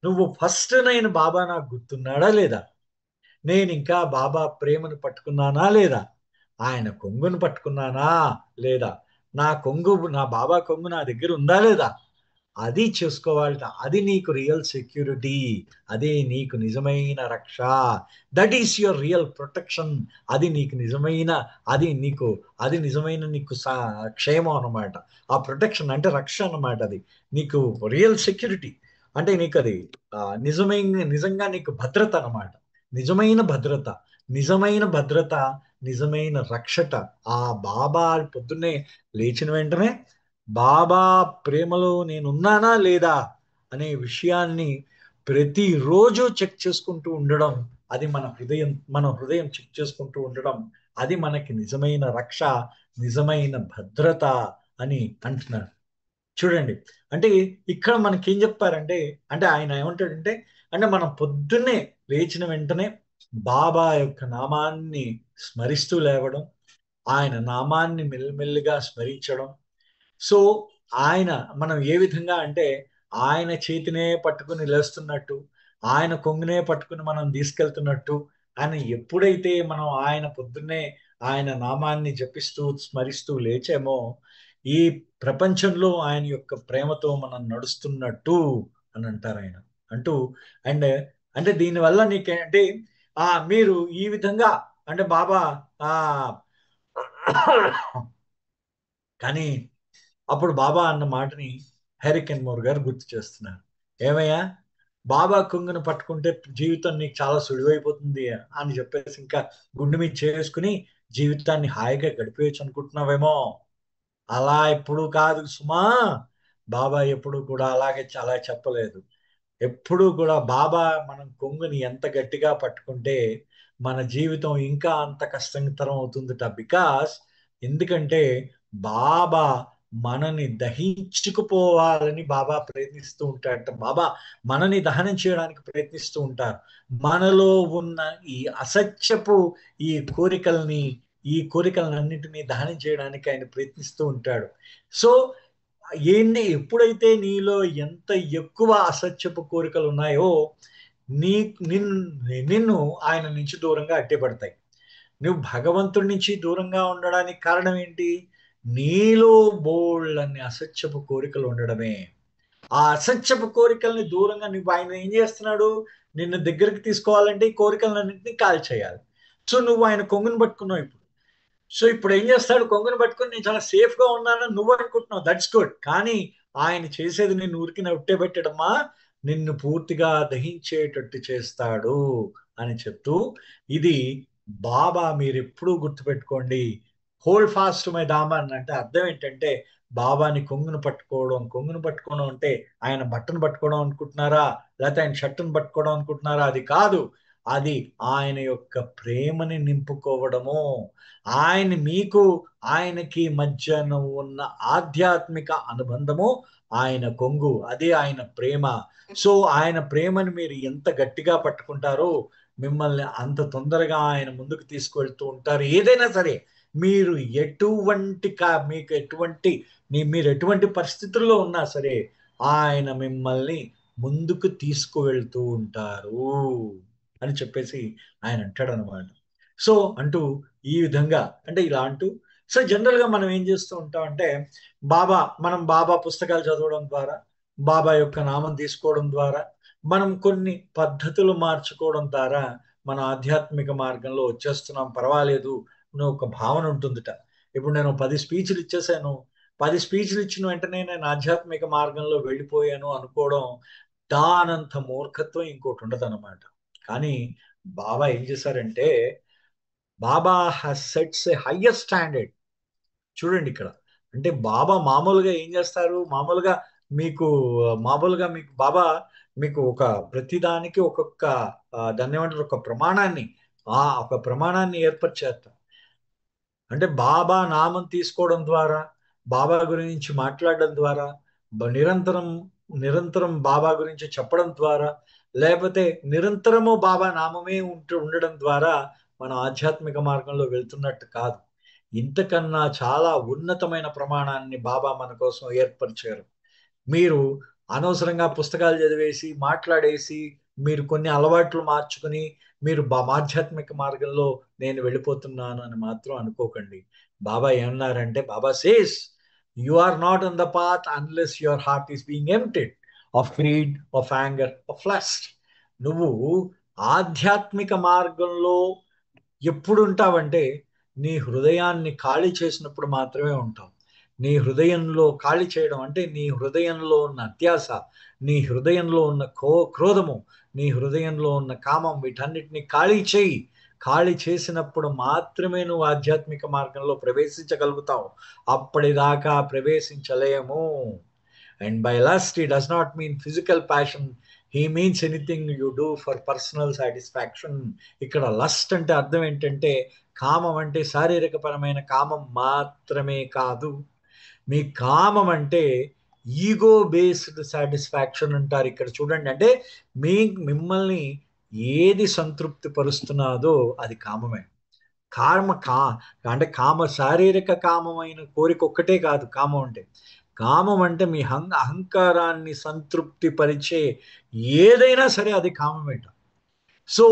నువ్వు ఫస్ట్ నేను బాబా నాకు గుర్తున్నాడా లేదా, నేను ఇంకా బాబా ప్రేమను పట్టుకున్నానా లేదా, ఆయన కొంగును పట్టుకున్నానా లేదా, నా బాబా కొంగు నా దగ్గర ఉందా లేదా, అది చూసుకోవాలట. అది నీకు రియల్ సెక్యూరిటీ, అదే నీకు నిజమైన రక్ష. That is your real protection. అది నీకు నిజమైన అది నీకు అది నిజమైన నీకు క్షేమం అన్నమాట. ఆ ప్రొటెక్షన్ అంటే రక్ష అన్నమాట. అది నీకు రియల్ సెక్యూరిటీ, అంటే నీకు అది నిజంగా నీకు భద్రత అన్నమాట. నిజమైన భద్రత, నిజమైన భద్రత, నిజమైన రక్షట. ఆ బాబా పొద్దున్నే లేచిన వెంటనే బాబా ప్రేమలో నేనున్నానా లేదా అనే విషయాన్ని ప్రతిరోజు చెక్ చేసుకుంటూ ఉండడం, అది మన హృదయం చెక్ చేసుకుంటూ ఉండడం, అది మనకి నిజమైన రక్ష, నిజమైన భద్రత అని అంటున్నారు. చూడండి, అంటే ఇక్కడ మనకి ఏం చెప్పారంటే, అంటే ఆయన ఏమంటాడంటే, అంటే మనం పొద్దున్నే లేచిన వెంటనే బాబా యొక్క నామాన్ని స్మరిస్తూ లేవడం, ఆయన నామాన్ని మెల్లిమెల్లిగా స్మరించడం. సో ఆయన మనం ఏ విధంగా అంటే ఆయన చేతినే పట్టుకుని లేస్తున్నట్టు, ఆయన కొంగునే పట్టుకుని మనం తీసుకెళ్తున్నట్టు, ఆయన ఎప్పుడైతే మనం ఆయన పొద్దున్నే ఆయన నామాన్ని జపిస్తూ స్మరిస్తూ లేచామో ఈ ప్రపంచంలో ఆయన యొక్క ప్రేమతో మనం నడుస్తున్నట్టు అని అంటారు ఆయన అంటూ. అండ్ అంటే దీనివల్ల నీకే అంటే మీరు ఈ విధంగా అంటే బాబా ఆ కానీ అప్పుడు బాబా అన్న మాటని హెరికెన్ మోర్ గారు గుర్తు చేస్తున్నారు. ఏమయ్యా, బాబా కొంగును పట్టుకుంటే జీవితం నీకు చాలా సులువైపోతుంది అని చెప్పేసి ఇంకా గుండె మీద చేసుకుని జీవితాన్ని హాయిగా గడిపేయచ్చు అనుకుంటున్నావేమో. అలా ఎప్పుడు కాదు సుమా. బాబా ఎప్పుడు కూడా అలా చెప్పలేదు. ఎప్పుడూ కూడా బాబా మనం కొంగుని ఎంత గట్టిగా పట్టుకుంటే మన జీవితం ఇంకా అంత కష్టతరం అవుతుందట. ఎందుకంటే బాబా మనని దహించుకుపోవాలని బాబా ప్రయత్నిస్తూ ఉంటాడట. బాబా మనని దహనం చేయడానికి ప్రయత్నిస్తూ ఉంటారు. మనలో ఉన్న ఈ అసత్యపు ఈ కోరికల్ని ఈ కోరికలన్నింటినీ దహనం చేయడానికి ఆయన ప్రయత్నిస్తూ ఉంటాడు. సో ఎప్పుడైతే నీలో ఎంత ఎక్కువ అసత్యపు కోరికలు ఉన్నాయో నీ నిన్ను ఆయన నుంచి దూరంగా అడ్డుపడతాయి. నువ్వు భగవంతుడి నుంచి దూరంగా ఉండడానికి కారణం ఏంటి? నీలో బోళ్ళన్ని అసత్యపు కోరికలు ఉండడమే. ఆ అసత్యపు కోరికల్ని దూరంగా నువ్వు ఆయన ఏం చేస్తున్నాడు? నిన్ను దగ్గరికి తీసుకోవాలంటే ఈ కోరికలన్నింటినీ కాల్ చేయాలి. సో నువ్వు ఆయన కొంగుని పట్టుకున్నావు ఇప్పుడు. సో ఇప్పుడు ఏం చేస్తాడు? కొంగుని పట్టుకొని నేను చాలా సేఫ్ గా ఉన్నానని నువ్వు అనుకుంటున్నావు, దట్స్ గుడ్. కానీ ఆయన చేసేది నిన్ను ఊరికి నొట్టే పెట్టడమ్మా, నిన్ను పూర్తిగా దహించేటట్టు చేస్తాడు అని చెప్తూ, ఇది బాబా మీరు ఎప్పుడూ గుర్తుపెట్టుకోండి. హోల్డ్ ఫాస్ట్ మై దామన్ అంటే అర్థం ఏంటంటే బాబాని కొంగును పట్టుకోవడం అంటే ఆయన బట్టను పట్టుకోవడం అనుకుంటున్నారా, లేకపోతే ఆయన షర్టును పట్టుకోవడం అనుకుంటున్నారా? అది కాదు. అది ఆయన యొక్క ప్రేమని నింపుకోవడము. మీకు ఆయనకి మధ్యన ఉన్న ఆధ్యాత్మిక అనుబంధము ఆయన కొంగు, అదే ఆయన ప్రేమ. సో ఆయన ప్రేమను మీరు ఎంత గట్టిగా పట్టుకుంటారో మిమ్మల్ని అంత తొందరగా ఆయన ముందుకు తీసుకువెళ్తూ ఉంటారు. ఏదైనా సరే మీరు మీకు మీరు ఎటువంటి పరిస్థితుల్లో ఉన్నా సరే ఆయన మిమ్మల్ని ముందుకు తీసుకువెళ్తూ ఉంటారు అని చెప్పేసి ఆయన అంటాడు అనమాట. సో అంటూ ఈ విధంగా అంటే ఇలా అంటూ సో జనరల్ గా మనం ఏం చేస్తూ ఉంటాం అంటే మనం బాబా పుస్తకాలు చదవడం ద్వారా, బాబా యొక్క నామం తీసుకోవడం ద్వారా, మనం కొన్ని పద్ధతులు మార్చుకోవడం ద్వారా మన ఆధ్యాత్మిక మార్గంలో వచ్చేస్తున్నాం, పర్వాలేదు అని ఒక భావన ఉంటుందిట. ఇప్పుడు నేను 10 స్పీచ్లు ఇచ్చేసాను, 10 స్పీచ్లు ఇచ్చిన వెంటనే నేను ఆధ్యాత్మిక మార్గంలో వెళ్ళిపోయాను అనుకోవడం దానంత మూర్ఖత్వం ఇంకోటి ఉండదు అనమాట. కానీ బాబా ఏం చేశారంటే Baba has sets a higher standard. చూడండి ఇక్కడ అంటే బాబా మామూలుగా ఏం చేస్తారు, మీకు మీకు బాబా మీకు ఒక ప్రతిదానికి ఒక్కొక్క దాన్ని ఏమంటారు, ఒక ప్రమాణాన్ని ఏర్పరిచేస్తారు. అంటే బాబా నామం తీసుకోవడం ద్వారా, బాబా గురించి మాట్లాడడం ద్వారా, నిరంతరం నిరంతరం బాబా గురించి చెప్పడం ద్వారా, లేకపోతే నిరంతరము బాబా నామమే ఉండడం ద్వారా మనం ఆధ్యాత్మిక మార్గంలో వెళ్తున్నట్టు కాదు. ఇంతకన్నా చాలా ఉన్నతమైన ప్రమాణాన్ని బాబా మన కోసం ఏర్పరిచారు. మీరు అనవసరంగా పుస్తకాలు చదివేసి మాట్లాడేసి మీరు కొన్ని అలవాట్లు మార్చుకుని మీరు ఆధ్యాత్మిక మార్గంలో నేను వెళ్ళిపోతున్నాను అని మాత్రం అనుకోకండి. బాబా ఏమన్నారంటే Baba says you are not on the path unless your heart is being emptied of greed, of anger, of lust. నువ్వు ఆధ్యాత్మిక మార్గంలో ఎప్పుడు ఉంటావంటే నీ హృదయాన్ని ఖాళీ చేసినప్పుడు మాత్రమే ఉంటావు. నీ హృదయంలో ఖాళీ చేయడం అంటే నీ హృదయంలో ఉన్న అత్యాస, నీ హృదయంలో ఉన్న క్రోధము, నీ హృదయంలో ఉన్న కామం, వీటన్నిటిని ఖాళీ చేయి. ఖాళీ చేసినప్పుడు మాత్రమే నువ్వు ఆధ్యాత్మిక మార్గంలో ప్రవేశించగలుగుతావు. అప్పటిదాకా ప్రవేశించలేము. And by lust, he does not mean physical passion. He means anything you do for personal satisfaction. ఇక్కడ లస్ట్ అంటే అర్థం ఏంటంటే కామం అంటే శారీరకపరమైన కామం మాత్రమే కాదు. మీ కామం అంటే ఈగో బేస్డ్ సాటిస్ఫాక్షన్ అంటారు. ఇక్కడ చూడండి అంటే మిమ్మల్ని ఏది సంతృప్తి పరుస్తున్నదో అది కామమే. కామ కా అంటే శారీరక కామమైన కోరిక ఒక్కటే కాదు కామం అంటే. కామం అంటే మీ అహంకారాన్ని సంతృప్తి పరిచే ఏదైనా సరే అది కామమేట. So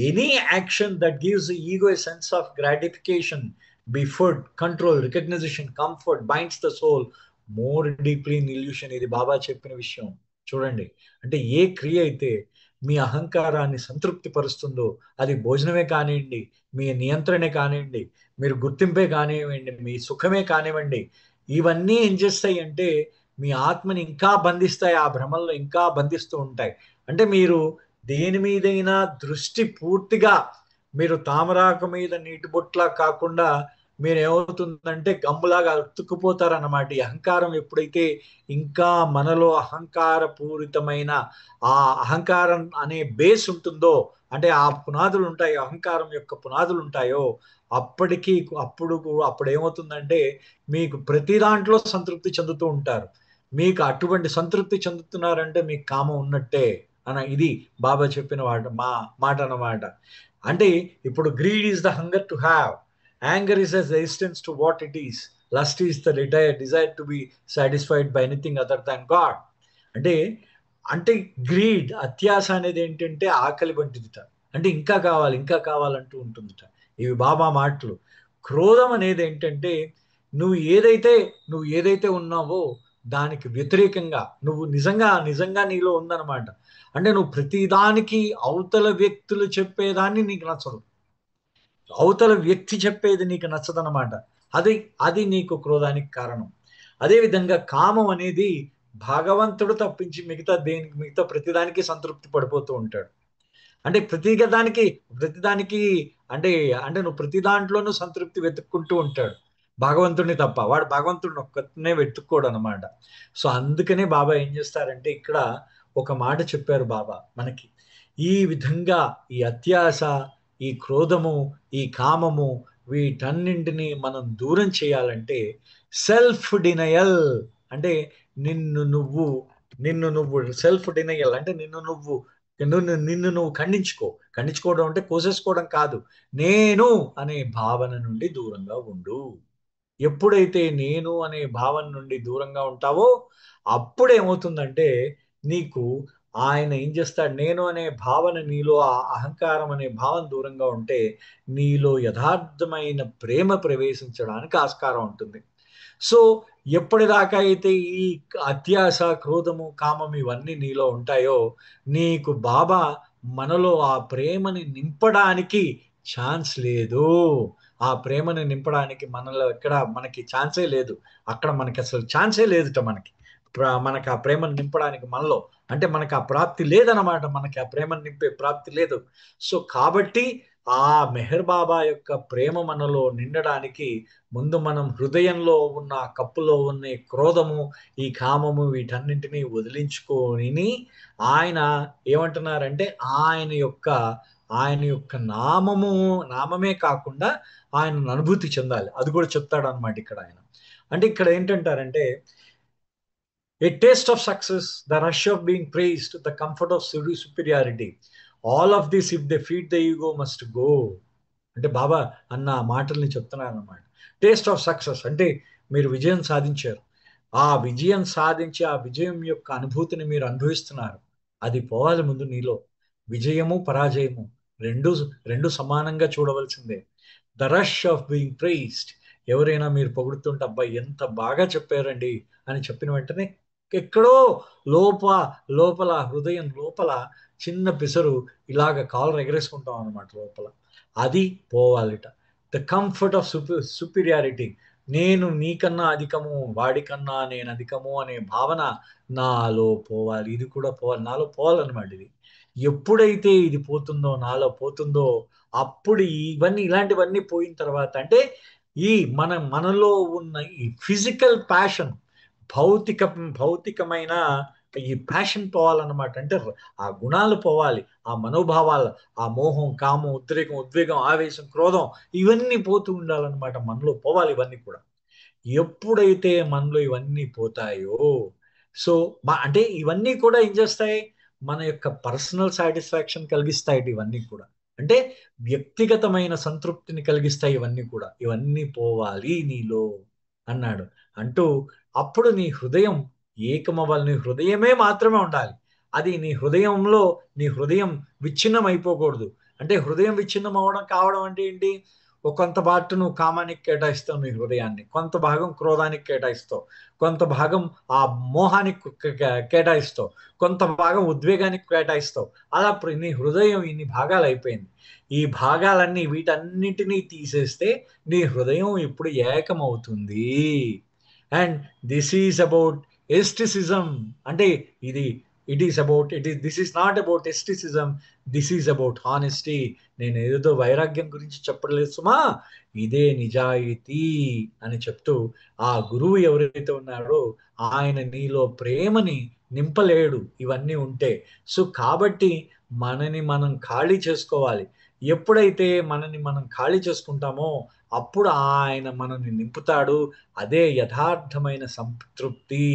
any action that gives ego a sense of gratification, be food, control, recognition, comfort, binds the soul more deeply in illusion. ఇది బాబా చెప్పిన విషయం. చూడండి అంటే ఏ క్రియ అయితే మీ అహంకారాన్ని సంతృప్తి పరుస్తుందో, అది భోజనమే కానివ్వండి, మీ నియంత్రణే కానివ్వండి, మీరు గుర్తింపే కానివ్వండి, మీ సుఖమే కానివ్వండి, ఇవన్నీ ఏం చేస్తాయి అంటే మీ ఆత్మని ఇంకా బంధిస్తాయి, ఆ భ్రమల్లో ఇంకా బంధిస్తూ ఉంటాయి. అంటే మీరు దేని మీదైనా దృష్టి పూర్తిగా మీరు తామరాకు మీద నీటి బొట్లా కాకుండా మీరు ఏమవుతుందంటే గమ్ములాగా అతుక్కుపోతారన్నమాట. ఈ అహంకారం ఎప్పుడైతే ఇంకా మనలో అహంకార పూరితమైన ఆ అహంకారం అనే బేస్ ఉంటుందో, అంటే ఆ పునాదులు ఉంటాయి, అహంకారం యొక్క పునాదులు ఉంటాయో, అప్పటికి అప్పుడు ఏమవుతుందంటే మీకు ప్రతి దాంట్లో సంతృప్తి చెందుతూ ఉంటారు. మీకు అటువంటి సంతృప్తి చెందుతున్నారంటే మీకు కామం ఉన్నట్టే ఇది బాబా చెప్పిన మాట అన్నమాట. అంటే ఇప్పుడు greed is the hunger to have, anger is the resistance to what it is, lust is the desire to be satisfied by anything other than God. అంటే అంటే గ్రీడ్, అత్యాశ అనేది ఏంటంటే ఆకలి వంటిదిట. అంటే ఇంకా కావాలి ఇంకా కావాలంటూ ఉంటుందిట. ఇవి బాబా మాటలు. క్రోధం అనేది ఏంటంటే నువ్వు ఏదైతే నువ్వు ఏదైతే ఉన్నావో దానికి వ్యతిరేకంగా నువ్వు నిజంగా నిజంగా నీలో ఉందన్నమాట. అంటే నువ్వు ప్రతిదానికి అవతల వ్యక్తులు చెప్పేదాన్ని నీకు నచ్చదు, అవతల వ్యక్తి చెప్పేది నీకు నచ్చదన్నమాట. అది అది నీకు క్రోధానికి కారణం. అదే విధంగా కామం అనేది భగవంతుడు తప్పించి మిగతా ప్రతిదానికి సంతృప్తి పడిపోతూ ఉంటాడు. అంటే ప్రతిదానికి అంటే అంటే నువ్వు ప్రతి దాంట్లోనూ సంతృప్తి వెతుక్కుంటూ ఉంటాడు, భగవంతుడిని తప్ప. వాడు భగవంతుడిని ఒక్కనే వెతుక్కోడు అనమాట. సో అందుకనే బాబా ఏం చేస్తారంటే ఇక్కడ ఒక మాట చెప్పారు బాబా మనకి. ఈ విధంగా ఈ అత్యాశ, ఈ క్రోధము, ఈ కామము, వీటన్నింటినీ మనం దూరం చేయాలంటే సెల్ఫ్ డినయల్, అంటే నిన్ను నువ్వు నిన్ను నువ్వు సెల్ఫ్ డినయల్ అంటే నిన్ను నువ్వు ఖండించుకోవడం అంటే కోసేసుకోవడం కాదు. నేను అనే భావన నుండి దూరంగా ఉండు. ఎప్పుడైతే నేను అనే భావన నుండి దూరంగా ఉంటావో అప్పుడు ఏమవుతుందంటే నీకు ఆయన ఏం చేస్తాడు, నేను అనే భావన నీలో, ఆ అహంకారం అనే భావన దూరంగా ఉంటే నీలో యథార్థమైన ప్రేమ ప్రవేశించడానికి ఆస్కారం ఉంటుంది. సో ఎప్పటిదాకా అయితే ఈ అత్యాశ, క్రోధము, కామం ఇవన్నీ నీలో ఉంటాయో నీకు బాబా మనలో ఆ ప్రేమని నింపడానికి ఛాన్స్ లేదు. ఆ ప్రేమని నింపడానికి మనలో ఎక్కడ మనకి ఛాన్సే లేదు. అక్కడ మనకి అసలు ఛాన్సే లేదుట. మనకి ఆ ప్రేమను నింపడానికి మనలో అంటే మనకి ఆ ప్రాప్తి లేదన్నమాట. మనకి ఆ ప్రేమను నింపే ప్రాప్తి లేదు. సో కాబట్టి ఆ మెహర్ బాబా యొక్క ప్రేమ మనలో నిండడానికి ముందు మనం హృదయంలో ఉన్న ఆ కప్పులో ఉన్న ఈ క్రోధము, ఈ కామము, వీటన్నింటినీ వదిలించుకొని ఆయన ఏమంటున్నారంటే ఆయన యొక్క నామమే కాకుండా ఆయన అనుభూతి చెందాలి. అది కూడా చెప్తాడు అనమాట ఇక్కడ ఆయన. అంటే ఇక్కడ ఏంటంటారంటే a taste of success, the rush of being praised, the comfort of superiority. All of this, if they feed the ego, must go. అంటే బాబా అన్న మాటల్ని చెప్తున్నాను అన్నమాట. టేస్ట్ ఆఫ్ సక్సెస్ అంటే మీరు విజయం సాధించారు, ఆ విజయం సాధించి ఆ విజయం యొక్క అనుభూతిని మీరు అనుభవిస్తున్నారు. అది పోవాలి ముందు నీలో. విజయము పరాజయము రెండు రెండు సమానంగా చూడవలసిందే. The rush of being praised, ఎవరైనా మీరు పొగుడుతుంటే అబ్బాయి ఎంత బాగా చెప్పారండి అని చెప్పిన వెంటనే ఎక్కడో లోప లోపల హృదయం లోపల చిన్న పిసరు ఇలాగ కాలు ఎగరేసుకుంటాం అనమాట లోపల. అది పోవాలిట. ద కంఫర్ట్ ఆఫ్ సుపీరియారిటీ, నేను నీకన్నా అధికము, వాడికన్నా నేను అధికము అనే భావన నాలో పోవాలి. ఇది కూడా పోవాలి, నాలో పోవాలన్నమాట. ఇది ఎప్పుడైతే ఇది పోతుందో, నాలో పోతుందో, అప్పుడు ఇలాంటివన్నీ పోయిన తర్వాత అంటే ఈ మనలో ఉన్న ఈ ఫిజికల్ ప్యాషన్, భౌతిక భౌతికమైన ఈ ప్యాషన్ పోవాలన్నమాట. అంటే ఆ గుణాలు పోవాలి, ఆ మనోభావాలు, ఆ మోహం, కామం, ఉద్వేగం, ఆవేశం, క్రోధం ఇవన్నీ పోతూ ఉండాలన్నమాట. మనలో పోవాలి ఇవన్నీ కూడా. ఎప్పుడైతే మనలో ఇవన్నీ పోతాయో సో అంటే ఇవన్నీ కూడా ఏం చేస్తాయి, మన యొక్క పర్సనల్ సాటిస్ఫాక్షన్ కలిగిస్తాయి ఇవన్నీ కూడా. అంటే వ్యక్తిగతమైన సంతృప్తిని కలిగిస్తాయి ఇవన్నీ కూడా. ఇవన్నీ పోవాలి నీలో అన్నాడు. అంటూ అప్పుడు నీ హృదయం ఏకమవ్వాలి. నీ హృదయమే మాత్రమే ఉండాలి. అది నీ హృదయం విచ్ఛిన్నం అయిపోకూడదు. అంటే హృదయం విచ్ఛిన్నం కావడం అంటే ఏంటి, కొంత పార్ట్ నువ్వు కామానికి కేటాయిస్తావు నీ హృదయాన్ని, కొంత భాగం క్రోధానికి కేటాయిస్తావు, కొంత భాగం ఆ మోహానికి కేటాయిస్తావు, కొంత భాగం ఉద్వేగానికి కేటాయిస్తావు. అలా నీ హృదయం ఇన్ని భాగాలు అయిపోయింది. ఈ భాగాలన్నీ వీటన్నిటినీ తీసేస్తే నీ హృదయం ఇప్పుడు ఏకమవుతుంది. And this is about asceticism. అంటే ఇది this is not about asceticism, this is about honesty. నేను ఏదో వైరాగ్యం గురించి చెప్పలేదు సుమా, ఇదే నిజాయితీ అని చెప్తూ ఆ గురువు ఎవరైతే ఉన్నాడో ఆయన నీలో ప్రేమని నింపలేడు ఇవన్నీ ఉంటే. సో కాబట్టి మనని మనం ఖాళీ చేసుకోవాలి. ఎప్పుడైతే మనని మనం ఖాళీ చేసుకుంటామో అప్పుడు ఆయన మనల్ని నింపుతాడు. అదే యథార్థమైన సంతృప్తి.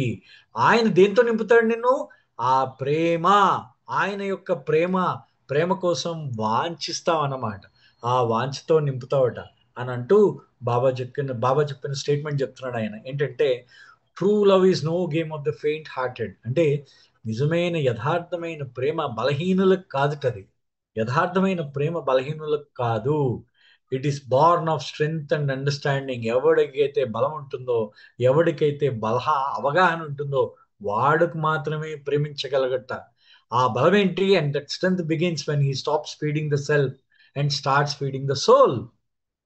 ఆయన దేంతో నింపుతాడు నిన్ను? ఆ ప్రేమ, ఆయన యొక్క ప్రేమ. ప్రేమ కోసం వాంఛిస్తాం అన్నమాట. ఆ వాంఛతో నింపుతావట అని అంటూ బాబా చెప్పిన స్టేట్మెంట్ చెప్తున్నాడు ఆయన. ఏంటంటే true love is no game of the faint hearted. అంటే నిజమైన యథార్థమైన ప్రేమ బలహీనులకు కాదుటది. యథార్థమైన ప్రేమ బలహీనులకు కాదు. It is born of strength and understanding. ఎవడికైతే బలం ఉంటుందో, ఎవడికైతే అవగాహన ఉంటుందో వాడుకు మాత్రమే ప్రేమించగలగట. ఆ బలం ఏంటి? And that strength begins when he stops feeding the self and starts feeding the soul.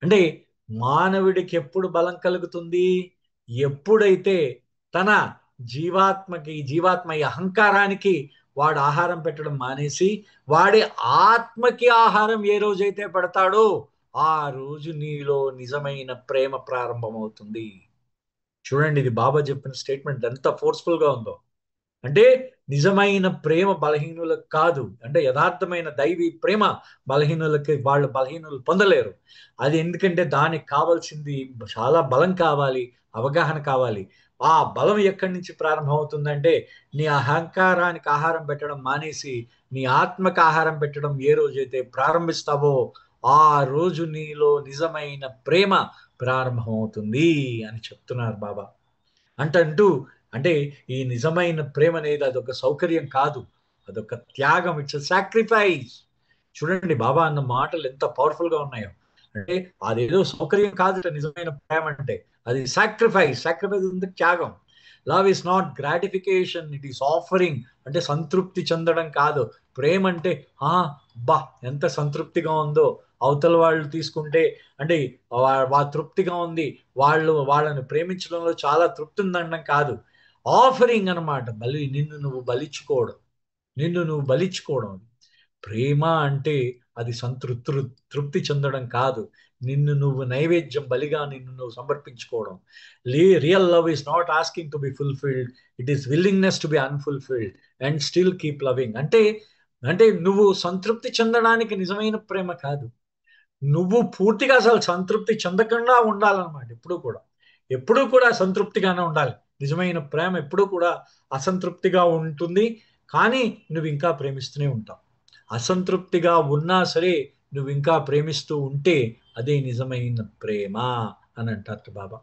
అంటే మానవుడికి ఎప్పుడు బలం కలుగుతుంది? ఎప్పుడైతే తన జీవాత్మ ఈ అహంకారానికి వాడు ఆహారం పెట్టడం మానేసి వాడి ఆత్మకి ఆహారం ఏ రోజైతే పెడతాడో ఆ రోజు నీలో నిజమైన ప్రేమ ప్రారంభమవుతుంది. చూడండి, ఇది బాబా చెప్పిన స్టేట్మెంట్ ఎంత ఫోర్స్ఫుల్ గా ఉందో. అంటే నిజమైన ప్రేమ బలహీనులకు కాదు. అంటే యథార్థమైన దైవీ ప్రేమ వాళ్ళు బలహీనులు పొందలేరు. అది ఎందుకంటే దానికి కావాల్సింది చాలా బలం కావాలి, అవగాహన కావాలి. ఆ బలం ఎక్కడి నుంచి ప్రారంభం అవుతుందంటే నీ అహంకారానికి ఆహారం పెట్టడం మానేసి నీ ఆత్మకు ఆహారం పెట్టడం ఏ రోజైతే ప్రారంభిస్తావో ఆ రోజు నీలో నిజమైన ప్రేమ ప్రారంభమవుతుంది అని చెప్తున్నారు బాబా. అంటూ అంటే ఈ నిజమైన ప్రేమ అనేది అదొక సౌకర్యం కాదు, అదొక త్యాగం. It's sacrifice. చూడండి బాబా అన్న మాటలు ఎంత పవర్ఫుల్ గా ఉన్నాయో. అంటే అదేదో సౌకర్యం కాదు నిజమైన ప్రేమ అంటే, అది సాక్రిఫైస్. సాక్రిఫైస్ అంటే త్యాగం. Love is not gratification, it is offering. అంటే సంతృప్తి చెందడం కాదు. ప్రేమ అంటే బా ఎంత సంతృప్తిగా ఉందో అవతల వాళ్ళు తీసుకుంటే, అంటే తృప్తిగా ఉంది, వాళ్ళని ప్రేమించడంలో చాలా తృప్తి ఉందనడం కాదు. ఆఫరింగ్ అన్నమాట. నిన్ను నువ్వు బలిచ్చుకోవడం. ప్రేమ అంటే అది తృప్తి చెందడం కాదు, నిన్ను నువ్వు నైవేద్యం బలిగా నిన్ను నువ్వు సమర్పించుకోవడం. Real love is not asking to be fulfilled, it is willingness to be unfulfilled and still keep loving. అంటే అంటే నువ్వు సంతృప్తి చెందడానికి నిజమైన ప్రేమ కాదు, నువ్వు పూర్తిగా అసలు సంతృప్తి చెందకుండా ఉండాలన్నమాట. ఎప్పుడూ కూడా సంతృప్తిగానే ఉండాలి. నిజమైన ప్రేమ ఎప్పుడూ కూడా అసంతృప్తిగా ఉంటుంది, కానీ నువ్వు ఇంకా ప్రేమిస్తూనే ఉంటావు. అసంతృప్తిగా ఉన్నా సరే నువ్వు ఇంకా ప్రేమిస్తూ ఉంటే అదే నిజమైన ప్రేమ అని అంటారు బాబా.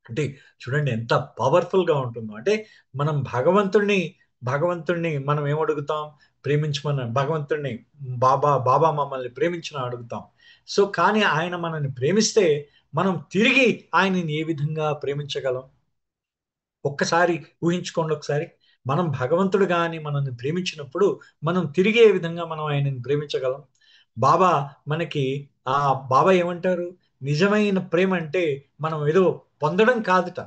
అంటే చూడండి ఎంత పవర్ఫుల్ గా ఉంటుందో. అంటే మనం భగవంతుణ్ణి మనం ఏమడుగుతాం? భగవంతుణ్ణి బాబా బాబా మమ్మల్ని ప్రేమించిన అడుగుతాం. సో కానీ ఆయన మనల్ని ప్రేమిస్తే మనం తిరిగి ఆయనని ఏ విధంగా ప్రేమించగలం? ఒక్కసారి ఊహించుకోండి. ఒకసారి మనం భగవంతుడు గాని మనల్ని ప్రేమించినప్పుడు మనం తిరిగి ఏ విధంగా మనం ఆయనని ప్రేమించగలం? బాబా మనకి ఆ బాబా ఏమంటారు? నిజమైన ప్రేమ అంటే మనం ఏదో పొందడం కాదుట,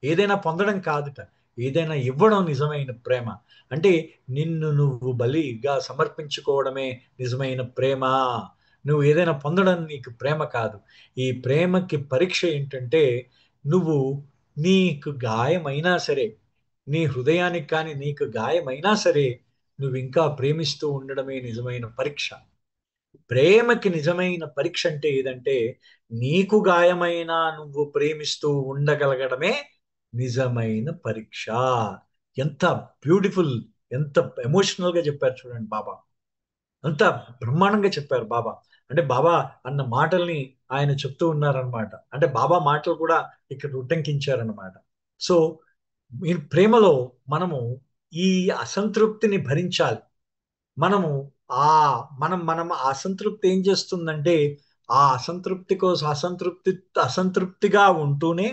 ఏదైనా పొందడం కాదుట, ఏదైనా ఇవ్వడం నిజమైన ప్రేమ. అంటే నిన్ను నువ్వు బలిగా సమర్పించుకోవడమే నిజమైన ప్రేమ. నువ్వు ఏదైనా పొందడం నీకు ప్రేమ కాదు. ఈ ప్రేమకి పరీక్ష ఏంటంటే నువ్వు నీకు గాయమైనా సరే, నీ హృదయానికి కానీ నీకు గాయమైనా సరే నువ్వు ఇంకా ప్రేమిస్తూ ఉండడమే నిజమైన పరీక్ష. ప్రేమకి నిజమైన పరీక్ష అంటే ఏదంటే నీకు గాయమైనా నువ్వు ప్రేమిస్తూ ఉండగలగడమే నిజమైన పరీక్ష. ఎంత బ్యూటిఫుల్, ఎంత ఎమోషనల్ గా చెప్పారు చూడండి బాబా. అంత బ్రహ్మాండంగా చెప్పారు బాబా. అంటే బాబా అన్న మాటల్ని ఆయన చెప్తూ ఉన్నారనమాట. అంటే బాబా మాటలు కూడా ఇక్కడ ఉట్టంకించారనమాట. సో ఈ ప్రేమలో మనము ఈ అసంతృప్తిని భరించాలి. మనము ఆ మనం మనం ఆ అసంతృప్తి ఏం చేస్తుందంటే ఆ అసంతృప్తి కోసం అసంతృప్తిగా ఉంటూనే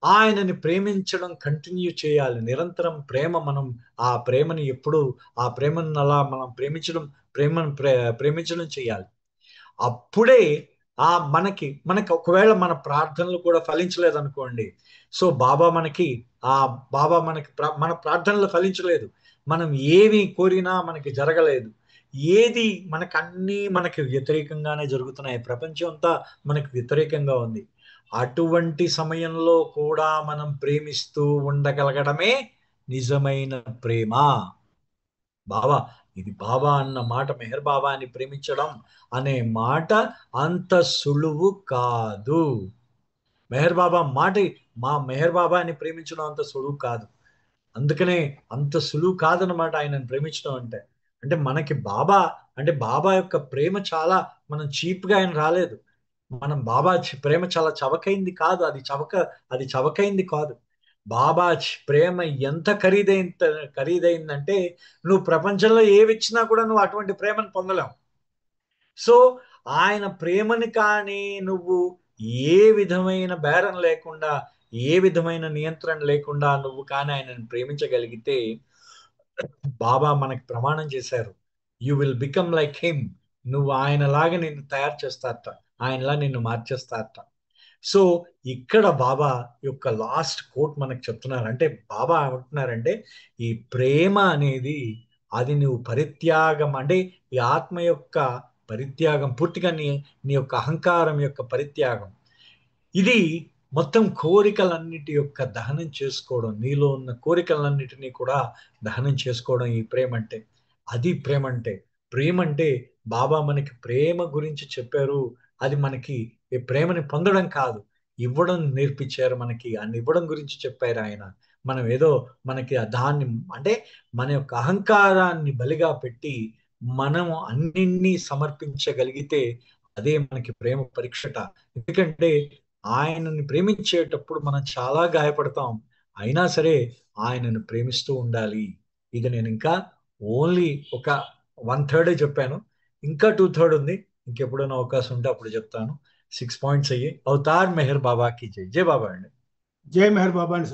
ఆయనని ప్రేమించడం కంటిన్యూ చేయాలి. నిరంతరం ప్రేమ మనం ఆ ప్రేమని ఎప్పుడు ఆ ప్రేమను అలా మనం ప్రేమను ప్రేమించడం చేయాలి. అప్పుడే మనకి ఒకవేళ మన ప్రార్థనలు కూడా ఫలించలేదనుకోండి. సో ఆ బాబా మనకి మన ప్రార్థనలు ఫలించలేదు. మనం ఏమి కోరినా మనకి జరగలేదు. ఏది మనకన్నీ మనకి వ్యతిరేకంగానే జరుగుతున్నాయి. ప్రపంచం అంతా మనకి వ్యతిరేకంగా ఉంది. అటువంటి సమయంలో కూడా మనం ప్రేమిస్తూ ఉండగలగడమే నిజమైన ప్రేమ. బాబా ఇది బాబా అన్న మాట, మెహర్ బాబాని ప్రేమించడం అనే మాట అంత సులువు కాదు. మెహర్ బాబా మాట మెహర్ బాబాని ప్రేమించడం అంత సులువు కాదు. అందుకనే అంత సులువు కాదనమాట ఆయనను ప్రేమించడం అంటే. అంటే మనకి బాబా అంటే బాబా యొక్క ప్రేమ చాలా మనం చీప్ గా ఆయన రాలేదు. మనం బాబా ప్రేమ చాలా చవకైంది కాదు. అది చవకైంది కాదు. బాబా ప్రేమ ఎంత ఖరీదైందంటే నువ్వు ప్రపంచంలో ఏవిచ్చినా కూడా నువ్వు అటువంటి ప్రేమను పొందలేవు. సో ఆయన ప్రేమని కానీ నువ్వు ఏ విధమైన బేరం లేకుండా, ఏ విధమైన నియంత్రణ లేకుండా నువ్వు కానీ ఆయనను ప్రేమించగలిగితే, బాబా మనకి ప్రమాణం చేశారు, you will become like him. నువ్వు ఆయనలాగా నిన్ను తయారు చేస్తారట, ఆయనలా నిన్ను మార్చేస్తారట. సో ఇక్కడ బాబా యొక్క లాస్ట్ కోట్ మనకు చెప్తున్నారు. అంటే బాబా ఏమంటున్నారంటే ఈ ప్రేమ అనేది అది నువ్వు పరిత్యాగం అంటే ఈ ఆత్మ యొక్క పరిత్యాగం, పూర్తిగా నీ యొక్క అహంకారం యొక్క పరిత్యాగం. ఇది మొత్తం కోరికలన్నిటి యొక్క దహనం చేసుకోవడం, నీలో ఉన్న కోరికలన్నిటినీ కూడా దహనం చేసుకోవడం ఈ ప్రేమ అంటే. అది ప్రేమ అంటే. ప్రేమ అంటే బాబా మనకి ప్రేమ గురించి చెప్పారు. అది మనకి ఈ ప్రేమని పొందడం కాదు, ఇవ్వడం నేర్పించారు మనకి. అన్ని ఇవ్వడం గురించి చెప్పారు ఆయన. మనం ఏదో మనకి దాన్ని అంటే మన యొక్క అహంకారాన్ని బలిగా పెట్టి మనం అన్నిన్ని సమర్పించగలిగితే అదే మనకి ప్రేమ పరీక్షట. ఎందుకంటే ఆయనని ప్రేమించేటప్పుడు మనం చాలా గాయపడతాం. అయినా సరే ఆయనను ప్రేమిస్తూ ఉండాలి. ఇది నేను ఇంకా ఓన్లీ ఒక 1/3 చెప్పాను. ఇంకా 2/3 ఉంది. ఇంకెప్పుడైనా అవకాశం ఉంటే అప్పుడు చెప్తాను. 6 పాయింట్స్ అయ్యి. అవతార్ మెహర్ బాబాకి జై. జై బాబా అండి. జై మెహర్ బాబా అని